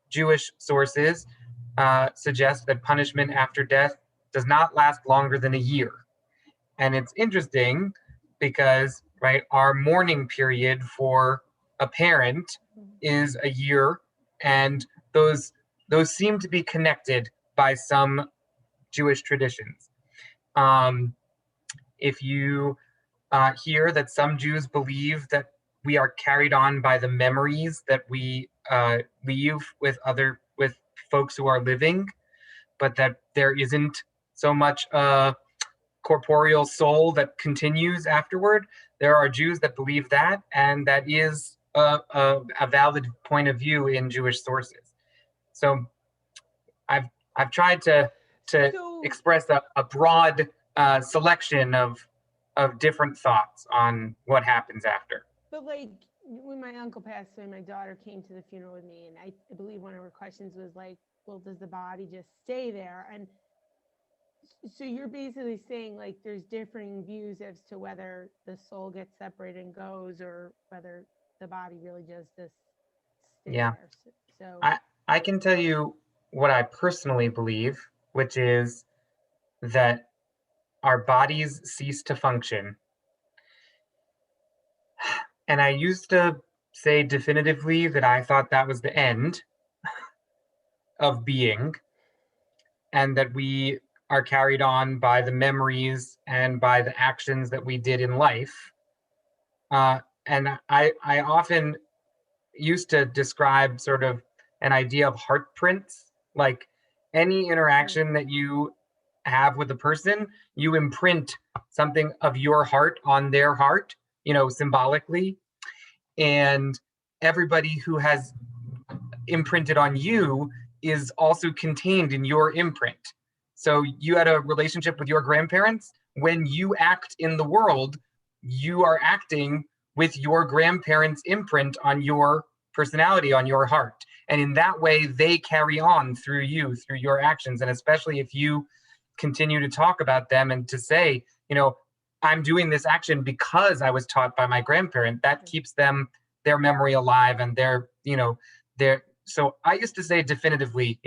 Jewish sources suggest that punishment after death does not last longer than a year. And it's interesting because, right, our mourning period for a parent is a year, and those seem to be connected by some Jewish traditions. If you hear that some Jews believe that we are carried on by the memories that we leave with folks who are living, but that there isn't so much corporeal soul that continues afterward. There are Jews that believe that, and that is a valid point of view in Jewish sources. So I've tried to express a broad selection of different thoughts on what happens after. But like when my uncle passed away, my daughter came to the funeral with me, and I believe one of her questions was like, well, does the body just stay there? And so you're basically saying like there's differing views as to whether the soul gets separated and goes, or whether the body really just stay there. So I can tell you what I personally believe, which is that our bodies cease to function. And I used to say definitively that I thought that was the end of being, and that we are carried on by the memories and by the actions that we did in life. And I often used to describe sort of an idea of heart prints, like any interaction that you have with a person, you imprint something of your heart on their heart, symbolically. And everybody who has imprinted on you is also contained in your imprint. So you had a relationship with your grandparents. When you act in the world, you are acting with your grandparents' imprint on your personality, on your heart. And in that way, they carry on through you, through your actions. And especially if you continue to talk about them and to say, I'm doing this action because I was taught by my grandparent, that keeps their memory alive, and so I used to say definitively,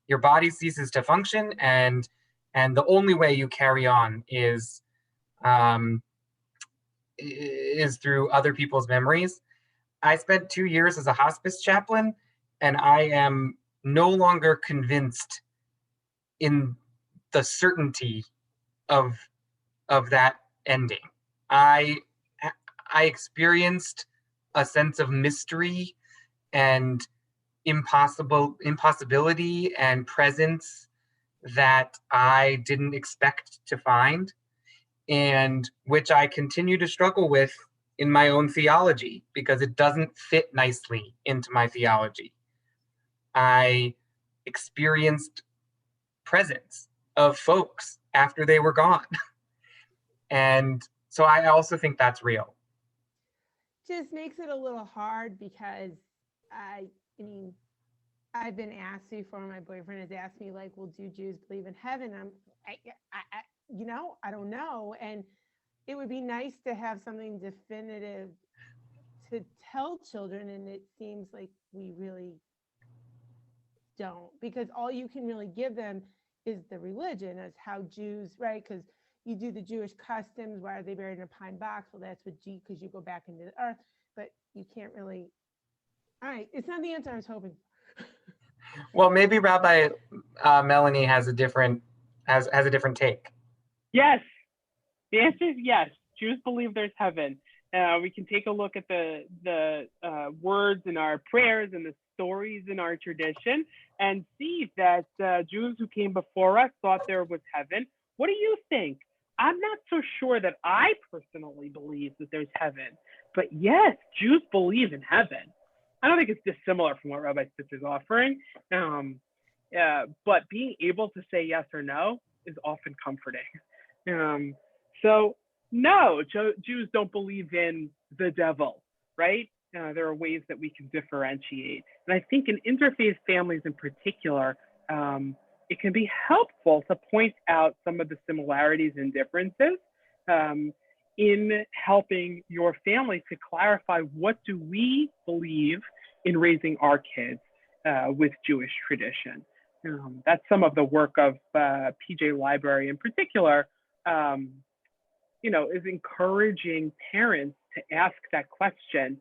your body ceases to function, and the only way you carry on is through other people's memories. I spent 2 years as a hospice chaplain, and I am no longer convinced in the certainty of that ending. I experienced a sense of mystery and impossibility and presence that I didn't expect to find, and which I continue to struggle with in my own theology because it doesn't fit nicely into my theology. I experienced presence of folks after they were gone. And so I also think that's real. Just makes it a little hard because I've been asked before, my boyfriend has asked me, like, well, do Jews believe in heaven? I don't know. And it would be nice to have something definitive to tell children. And it seems like we really don't, because all you can really give them is the religion, as how Jews, right? Because you do the Jewish customs. Why are they buried in a pine box? Well, that's what because you go back into the earth, but you can't really. All right, it's not the answer I was hoping for. Well, maybe Rabbi Melanie has a different take. Yes, the answer is yes. Jews believe there's heaven. We can take a look at the words in our prayers and the stories in our tradition and see that Jews who came before us thought there was heaven. What do you think? I'm not so sure that I personally believe that there's heaven, but yes, Jews believe in heaven. I don't think it's dissimilar from what Rabbi Spitzer's offering, but being able to say yes or no is often comforting. So no, Jews don't believe in the devil, right? There are ways that we can differentiate. And I think in interfaith families in particular, it can be helpful to point out some of the similarities and differences in helping your family to clarify what do we believe in raising our kids with Jewish tradition. That's some of the work of PJ Library in particular, is encouraging parents to ask that question.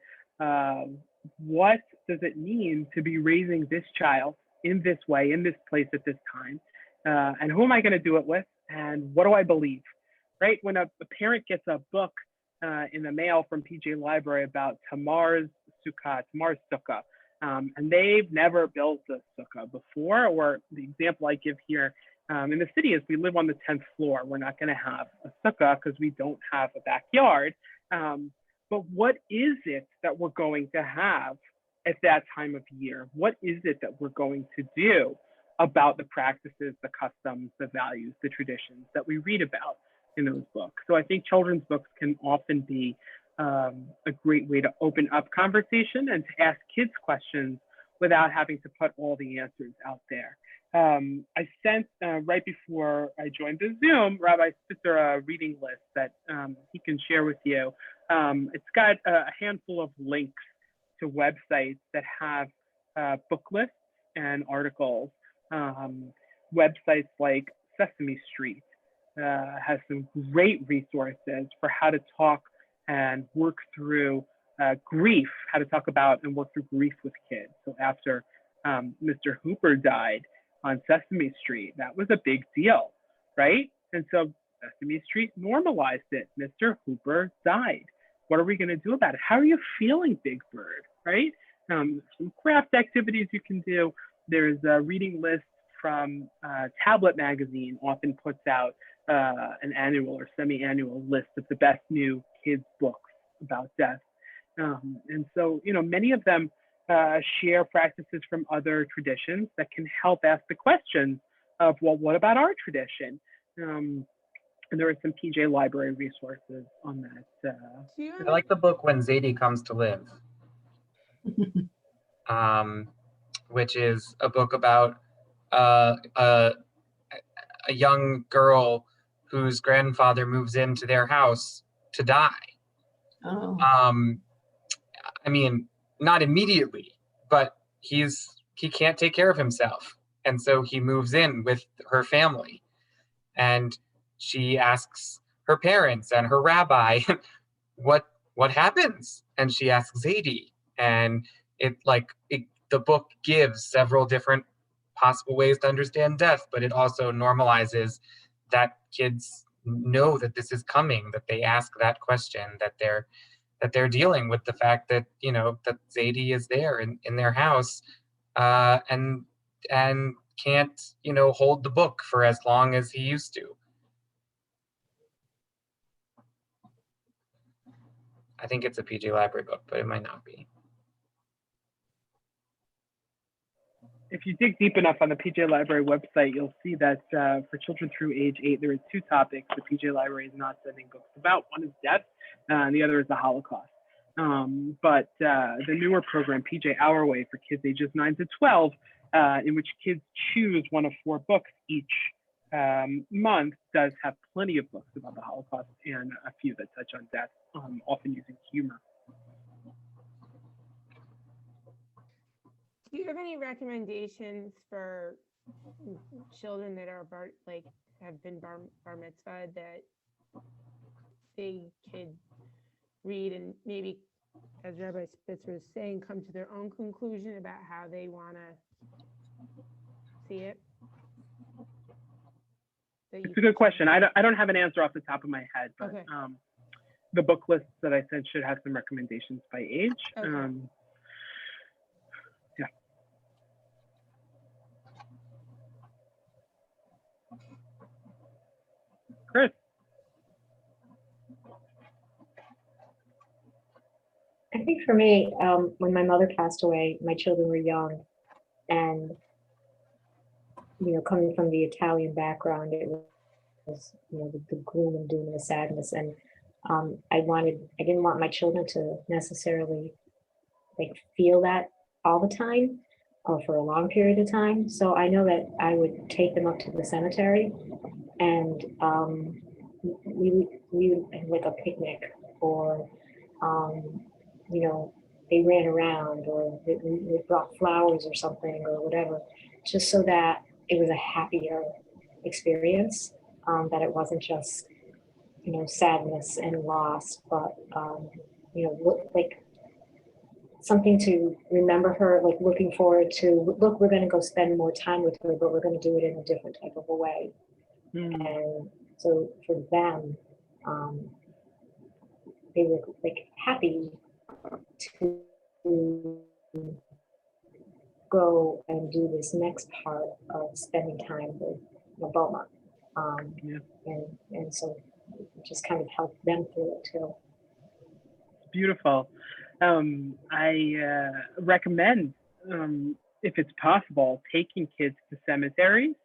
What does it mean to be raising this child in this way, in this place at this time? And who am I going to do it with? And what do I believe? Right? When a parent gets a book in the mail from PJ Library about Tamar's sukkah, and they've never built a sukkah before, or the example I give here in the city is we live on the 10th floor. We're not going to have a sukkah because we don't have a backyard. But what is it that we're going to have at that time of year? What is it that we're going to do about the practices, the customs, the values, the traditions that we read about in those books? So I think children's books can often be a great way to open up conversation and to ask kids questions without having to put all the answers out there. I sent, right before I joined the Zoom, Rabbi Spitzer a reading list that he can share with you. It's got a handful of links to websites that have book lists and articles. Websites like Sesame Street has some great resources for how to talk and work through grief, how to talk about and work through grief with kids. So after Mr. Hooper died on Sesame Street, that was a big deal, right? And so Sesame Street normalized it. Mr. Hooper died. What are we going to do about it? How are you feeling, Big Bird, right? Some craft activities you can do. There's a reading list from Tablet Magazine, often puts out an annual or semi-annual list of the best new kids books about death. And so, many of them share practices from other traditions that can help ask the questions of, well, what about our tradition? And there are some PJ Library resources on that. I like the book When Zadie Comes to Live, which is a book about a young girl whose grandfather moves into their house to die. Oh. I mean, not immediately, but he can't take care of himself. And so he moves in with her family. And she asks her parents and her rabbi, what happens? And she asks Zadie. And the book gives several different possible ways to understand death, but it also normalizes that kids know that this is coming, that they ask that question, that they're dealing with the fact that, that Zadie is there in their house and can't, hold the book for as long as he used to. I think it's a PJ Library book, but it might not be. If you dig deep enough on the PJ Library website, you'll see that for children through age 8, there are 2 topics the PJ Library is not sending books about. One is death, and the other is the Holocaust. But the newer program, PJ Our Way, for kids ages 9 to 12, in which kids choose one of 4 books each month, does have plenty of books about the Holocaust and a few that touch on death, often using humor. Do you have any recommendations for children that are have been bar mitzvahed that they could read and maybe, as Rabbi Spitzer was saying, come to their own conclusion about how they want to see it? It's a good question. I don't have an answer off the top of my head, but okay. The book lists that I sent should have some recommendations by age. Okay. Yeah. Chris. I think for me, when my mother passed away, my children were young, and coming from the Italian background, it was the gloom and doom and the sadness, and I didn't want my children to necessarily feel that all the time or for a long period of time. So I know that I would take them up to the cemetery and we would have like a picnic, or you know, they ran around, or we brought flowers or something or whatever, just so that it was a happier experience, that it wasn't just, you know, sadness and loss, but you know, like something to remember her, like looking forward to, look, we're going to go spend more time with her, but we're going to do it in a different type of a way. And so for them, they were like happy to go and do this next part of spending time with Naboma. And so it just kind of helped them through it too. Beautiful. I recommend, if it's possible, taking kids to cemeteries.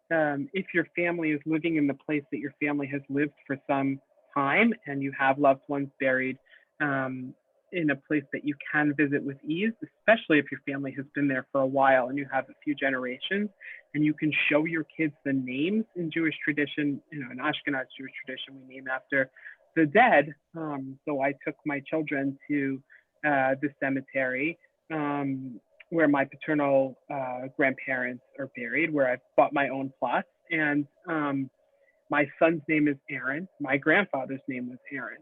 If your family is living in the place that your family has lived for some time, and you have loved ones buried in a place that you can visit with ease, especially if your family has been there for a while and you have a few generations, and you can show your kids the names. In Jewish tradition, you know, in Ashkenaz Jewish tradition, we name after the dead. So I took my children to the cemetery where my paternal grandparents are buried, where I've bought my own plots. And my son's name is Aaron. My grandfather's name was Aaron.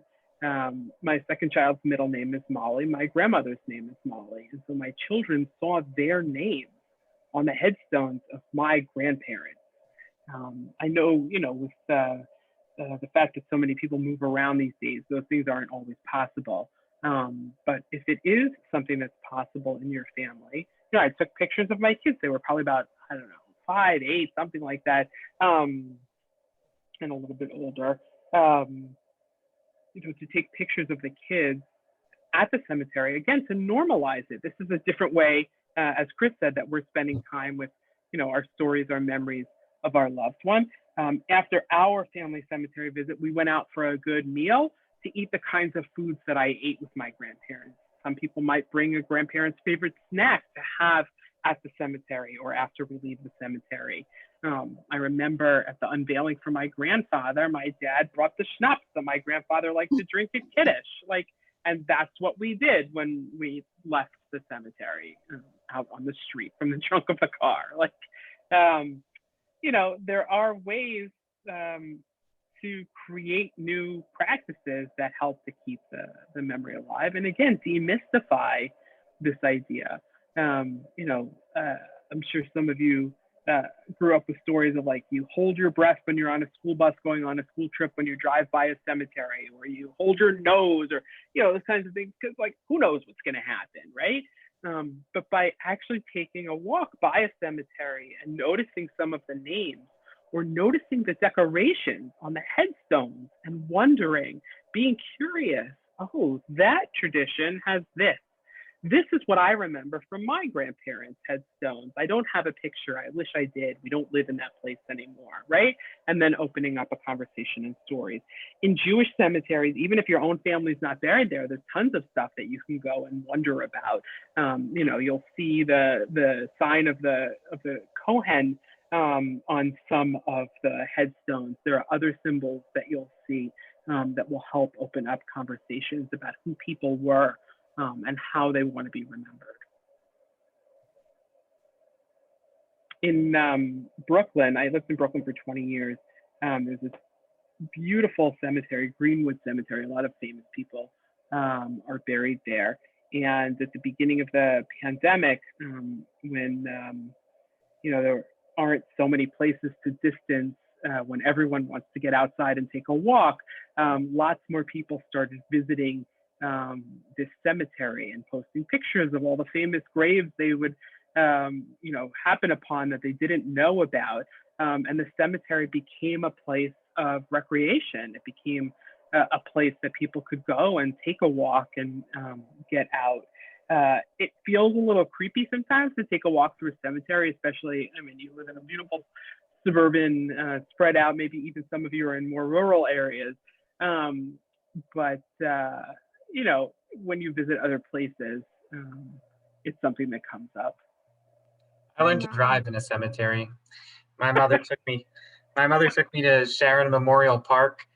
My second child's middle name is Molly. My grandmother's name is Molly. And so my children saw their names on the headstones of my grandparents. I know, you know, with the fact that so many people move around these days, those things aren't always possible. But if it is something that's possible in your family, you know, I took pictures of my kids. They were probably about, I don't know, 5, 8, something like that, and a little bit older. You know, to take pictures of the kids at the cemetery, again, to normalize it. This is a different way, as Chris said, that we're spending time with, you know, our stories, our memories of our loved one. After our family cemetery visit, we went out for a good meal to eat the kinds of foods that I ate with my grandparents. Some people might bring a grandparent's favorite snack to have at the cemetery or after we leave the cemetery. I remember at the unveiling for my grandfather, my dad brought the schnapps that my grandfather liked to drink at Kiddush. Like, and that's what we did when we left the cemetery, out on the street from the trunk of the car. Like, you know, there are ways to create new practices that help to keep the memory alive. And again, demystify this idea. You know, I'm sure some of you grew up with stories of, like, you hold your breath when you're on a school bus going on a school trip, when you drive by a cemetery, or you hold your nose, or, you know, those kinds of things, because, like, who knows what's going to happen, right? But by actually taking a walk by a cemetery and noticing some of the names, or noticing the decorations on the headstones and wondering, being curious, oh, that tradition has this. This is what I remember from my grandparents' headstones. I don't have a picture. I wish I did. We don't live in that place anymore, right? And then opening up a conversation and stories. In Jewish cemeteries, even if your own family's not buried there, there's tons of stuff that you can go and wonder about. You know, you'll see the sign of the Kohen on some of the headstones. There are other symbols that you'll see that will help open up conversations about who people were and how they want to be remembered. In Brooklyn, I lived in Brooklyn for 20 years. There's this beautiful cemetery, Greenwood Cemetery. A lot of famous people are buried there. And at the beginning of the pandemic, when you know, there aren't so many places to distance, when everyone wants to get outside and take a walk, lots more people started visiting this cemetery and posting pictures of all the famous graves they would, you know, happen upon that they didn't know about. And the cemetery became a place of recreation. It became a place that people could go and take a walk and get out. It feels a little creepy sometimes to take a walk through a cemetery, especially, I mean, you live in a beautiful suburban, spread out, maybe even some of you are in more rural areas. But you know, when you visit other places, it's something that comes up. I learned to drive in a cemetery. My mother took me to Sharon Memorial Park,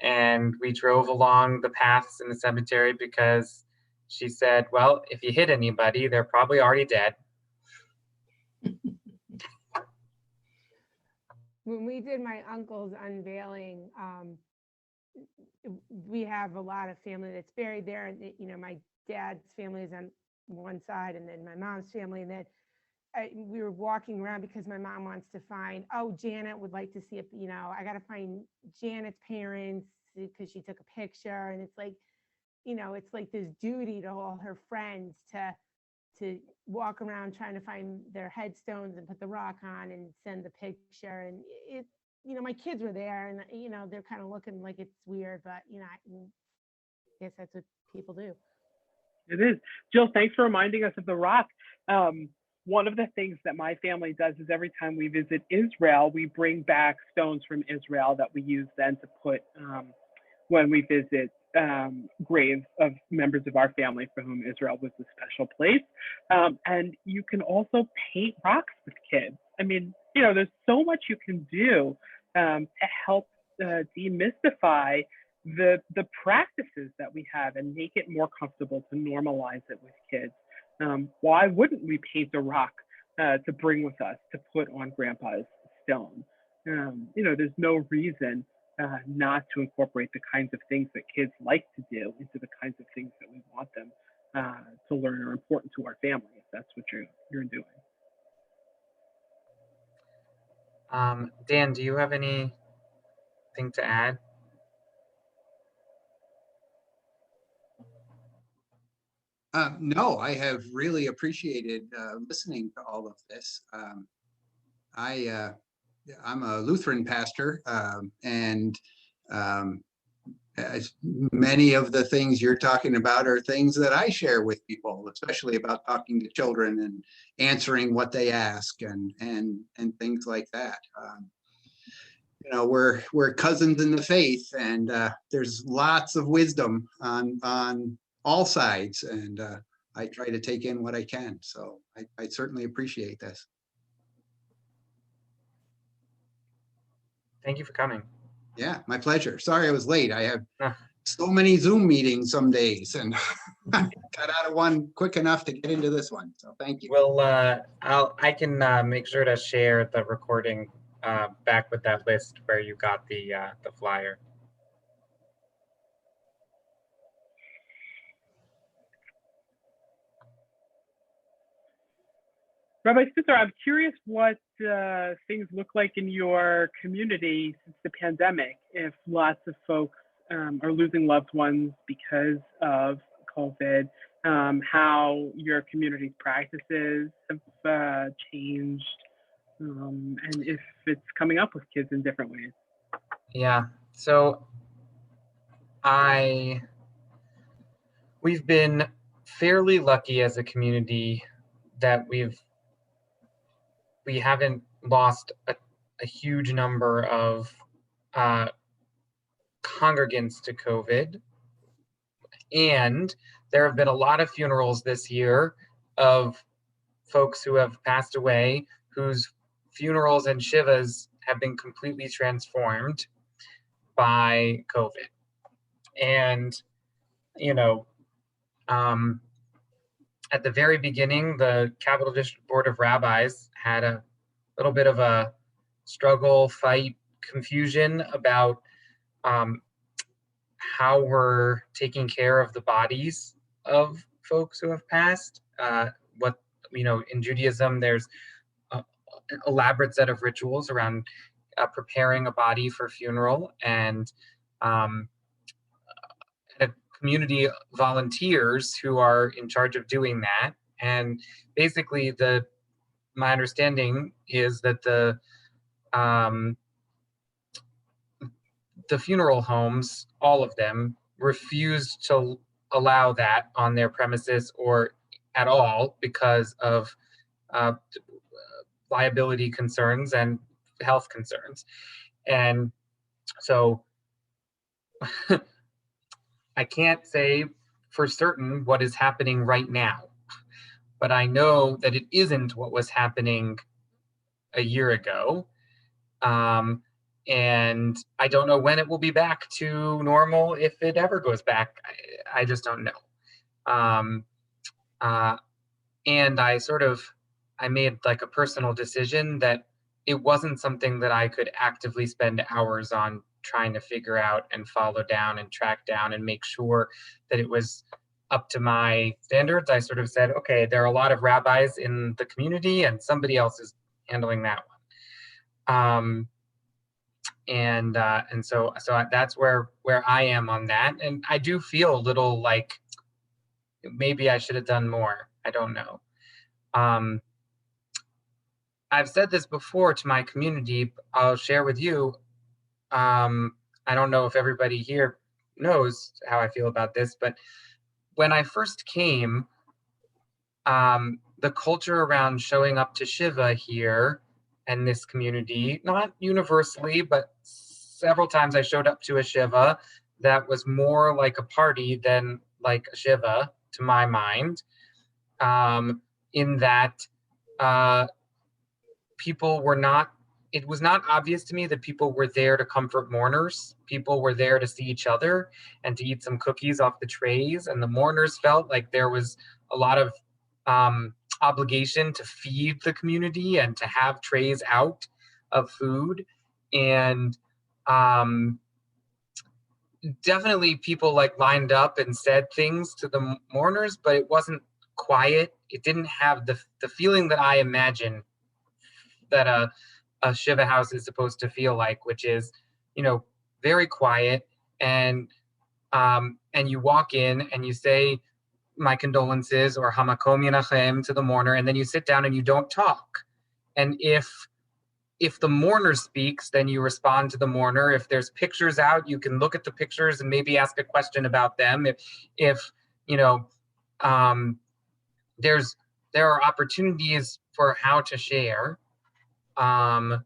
and we drove along the paths in the cemetery because she said, well, if you hit anybody, they're probably already dead. When we did my uncle's unveiling, we have a lot of family that's buried there, and my dad's family is on one side, and then my mom's family, and then we were walking around because my mom wants to find, oh, Janet would like to see if, I got to find Janet's parents because she took a picture, and it's like, it's like this duty to all her friends to walk around trying to find their headstones and put the rock on and send the picture. And it, my kids were there, and they're kind of looking like it's weird, but I guess that's what people do. It is. Jill, thanks for reminding us of the rock. One of the things that my family does is every time we visit Israel, we bring back stones from Israel that we use then to put when we visit graves of members of our family for whom Israel was a special place. And you can also paint rocks with kids. I mean, there's so much you can do to help demystify the practices that we have and make it more comfortable to normalize it with kids. Why wouldn't we paint a rock to bring with us to put on Grandpa's stone? There's no reason not to incorporate the kinds of things that kids like to do into the kinds of things that we want them to learn are important to our family, if that's what you're doing. Dan, do you have anything to add? No, I have really appreciated listening to all of this. I'm a Lutheran pastor, and as many of the things you're talking about are things that I share with people, especially about talking to children and answering what they ask and things like that. We're cousins in the faith, and there's lots of wisdom on all sides, and I try to take in what I can. So I certainly appreciate this. Thank you for coming. Yeah, my pleasure. Sorry I was late. I have so many Zoom meetings some days, and got out of one quick enough to get into this one. So thank you. Well, I can make sure to share the recording back with that list where you got the flyer. Rabbi Spitzer, I'm curious what things look like in your community since the pandemic, if lots of folks are losing loved ones because of COVID, how your community's practices have changed, and if it's coming up with kids in different ways. Yeah, so we've been fairly lucky as a community that we haven't lost a huge number of congregants to COVID. And there have been a lot of funerals this year of folks who have passed away, whose funerals and shivas have been completely transformed by COVID. And, at the very beginning, the Capital District Board of Rabbis had a little bit of a struggle, fight, confusion about how we're taking care of the bodies of folks who have passed. In Judaism, there's an elaborate set of rituals around preparing a body for funeral, and a community volunteers who are in charge of doing that. And basically, my understanding is that the funeral homes, all of them, refused to allow that on their premises or at all because of liability concerns and health concerns. And so I can't say for certain what is happening right now, but I know that it isn't what was happening a year ago. And I don't know when it will be back to normal, if it ever goes back. I just don't know. And I made like a personal decision that it wasn't something that I could actively spend hours on trying to figure out and follow down and track down and make sure that it was up to my standards. I sort of said, okay, there are a lot of rabbis in the community and somebody else is handling that one. And so that's where I am on that. And I do feel a little like maybe I should have done more. I don't know. I've said this before to my community. I'll share with you. I don't know if everybody here knows how I feel about this, but when I first came, the culture around showing up to Shiva here and this community, not universally, but several times I showed up to a Shiva that was more like a party than like a Shiva, to my mind, in that people were not, it was not obvious to me that people were there to comfort mourners. People were there to see each other and to eat some cookies off the trays. And the mourners felt like there was a lot of obligation to feed the community and to have trays out of food. And definitely people like lined up and said things to the mourners, but it wasn't quiet. It didn't have the feeling that I imagine that a Shiva house is supposed to feel like, which is, very quiet, and you walk in and you say my condolences or hamakom yinachem to the mourner, and then you sit down and you don't talk. And if the mourner speaks, then you respond to the mourner. If there's pictures out, you can look at the pictures and maybe ask a question about them. If there are opportunities for how to share. And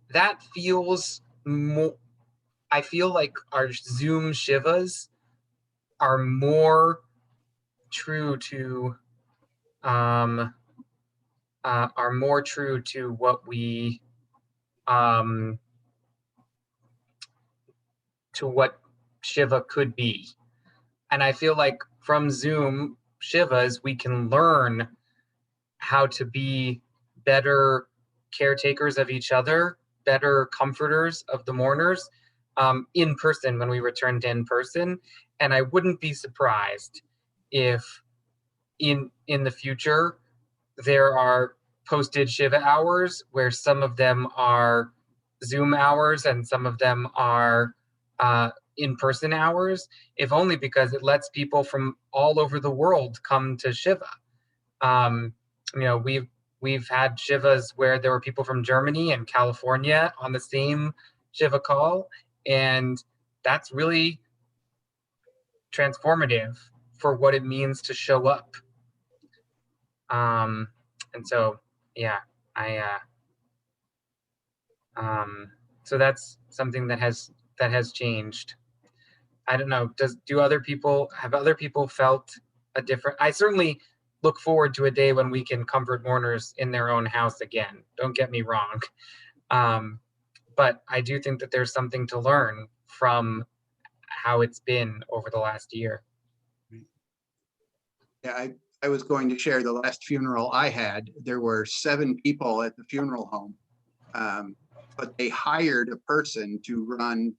that feels more, I feel like our Zoom Shivas are more true to what we to what Shiva could be. And I feel like from Zoom Shivas, we can learn how to be better caretakers of each other, better comforters of the mourners in person when we return to in person. And I wouldn't be surprised if in the future there are posted Shiva hours where some of them are Zoom hours and some of them are in-person hours, if only because it lets people from all over the world come to Shiva. We've had Shivas where there were people from Germany and California on the same Shiva call, and that's really transformative for what it means to show up. And so, yeah, so that's something that has changed. I don't know. Have other people felt a different? I certainly look forward to a day when we can comfort mourners in their own house again. Don't get me wrong. But I do think that there's something to learn from how it's been over the last year. Yeah, I was going to share the last funeral I had. There were 7 people at the funeral home, but they hired a person to run,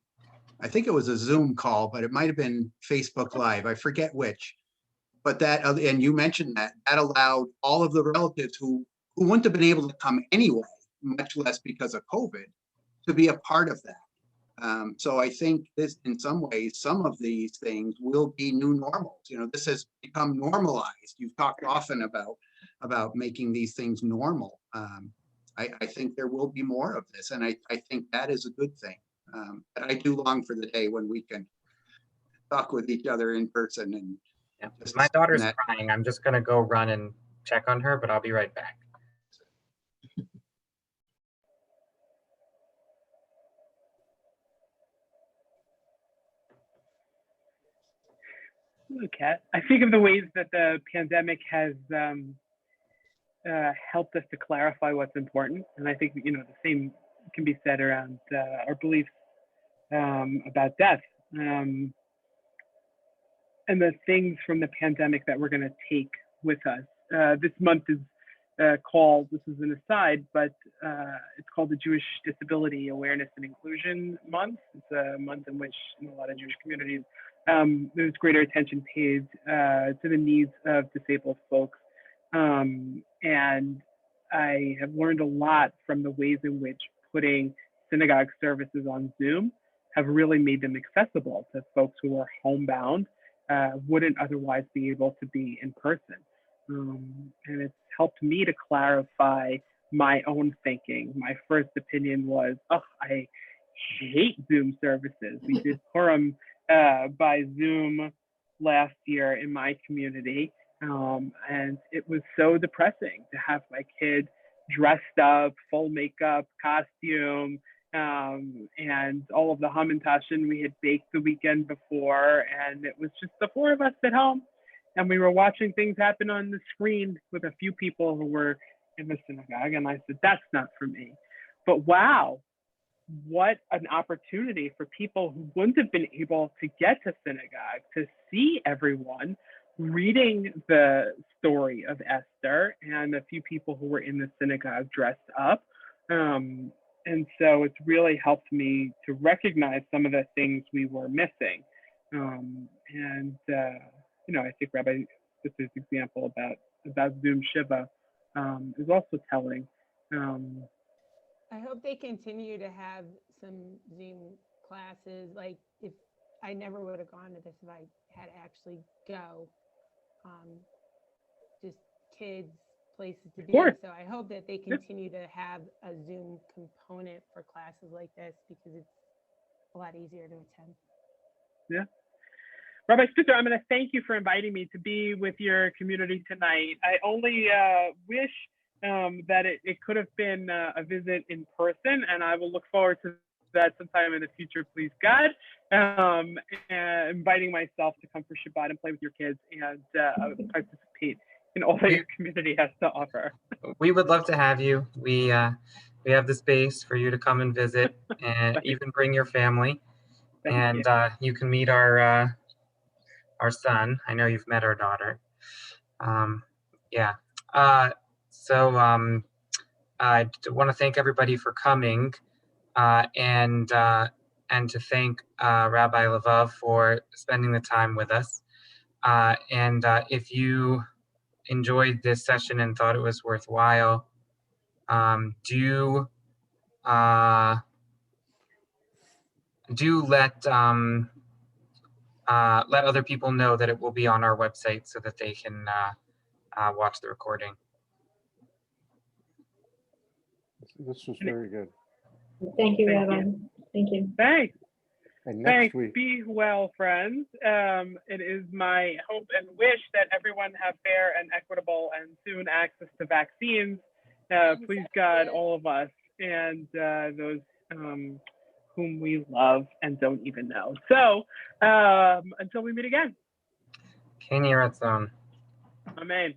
I think it was a Zoom call, but it might have been Facebook Live. I forget which. But and you mentioned that allowed all of the relatives who wouldn't have been able to come anyway, much less because of COVID, to be a part of that. So I think this, in some ways, some of these things will be new normals. This has become normalized. You've talked often about making these things normal. I think there will be more of this, and I think that is a good thing. But I do long for the day when we can talk with each other in person. And yeah. My daughter's crying. I'm just gonna go run and check on her, but I'll be right back. Hello, Kat. I think of the ways that the pandemic has helped us to clarify what's important. And I think, the same can be said around our beliefs about death. And the things from the pandemic that we're going to take with us. This month is called, this is an aside, but it's called the Jewish Disability Awareness and Inclusion Month. It's a month in which in a lot of Jewish communities, there's greater attention paid to the needs of disabled folks. And I have learned a lot from the ways in which putting synagogue services on Zoom have really made them accessible to folks who are homebound, wouldn't otherwise be able to be in person. And it's helped me to clarify my own thinking. My first opinion was, oh, I hate Zoom services. We did Purim by Zoom last year in my community. And it was so depressing to have my kid dressed up, full makeup, costume, and all of the hamantashen we had baked the weekend before. And it was just the four of us at home. And we were watching things happen on the screen with a few people who were in the synagogue. And I said, that's not for me. But wow, what an opportunity for people who wouldn't have been able to get to synagogue to see everyone reading the story of Esther and a few people who were in the synagogue dressed up. And so it's really helped me to recognize some of the things we were missing. I think Rabbi Sister's example about Zoom Shiva is also telling. I hope they continue to have some Zoom classes. Like, if I never would have gone to this if I had to actually go. Just kids, places to be. So I hope that they continue to have a Zoom component for classes like this because it's a lot easier to attend. Yeah. Rabbi Spitzer, I'm going to thank you for inviting me to be with your community tonight. I only wish that it could have been a visit in person, and I will look forward to that sometime in the future, please God. And inviting myself to come for Shabbat and play with your kids and participate in all that your community has to offer. We would love to have you. We have the space for you to come and visit, and even bring your family. And you can meet our son. I know you've met our daughter. I want to thank everybody for coming, and to thank Rabbi Levav for spending the time with us. If you enjoyed this session and thought it was worthwhile, do let other people know that it will be on our website so that they can watch the recording. This was very good. Thank you, Rabbi. Thank you. Thanks. And next Thanks. week. Be well, friends. It is my hope and wish that everyone have fair and equitable and soon access to vaccines. Please God, all of us, and those whom we love and don't even know. So until we meet again. Kenny Ratzon. Amen.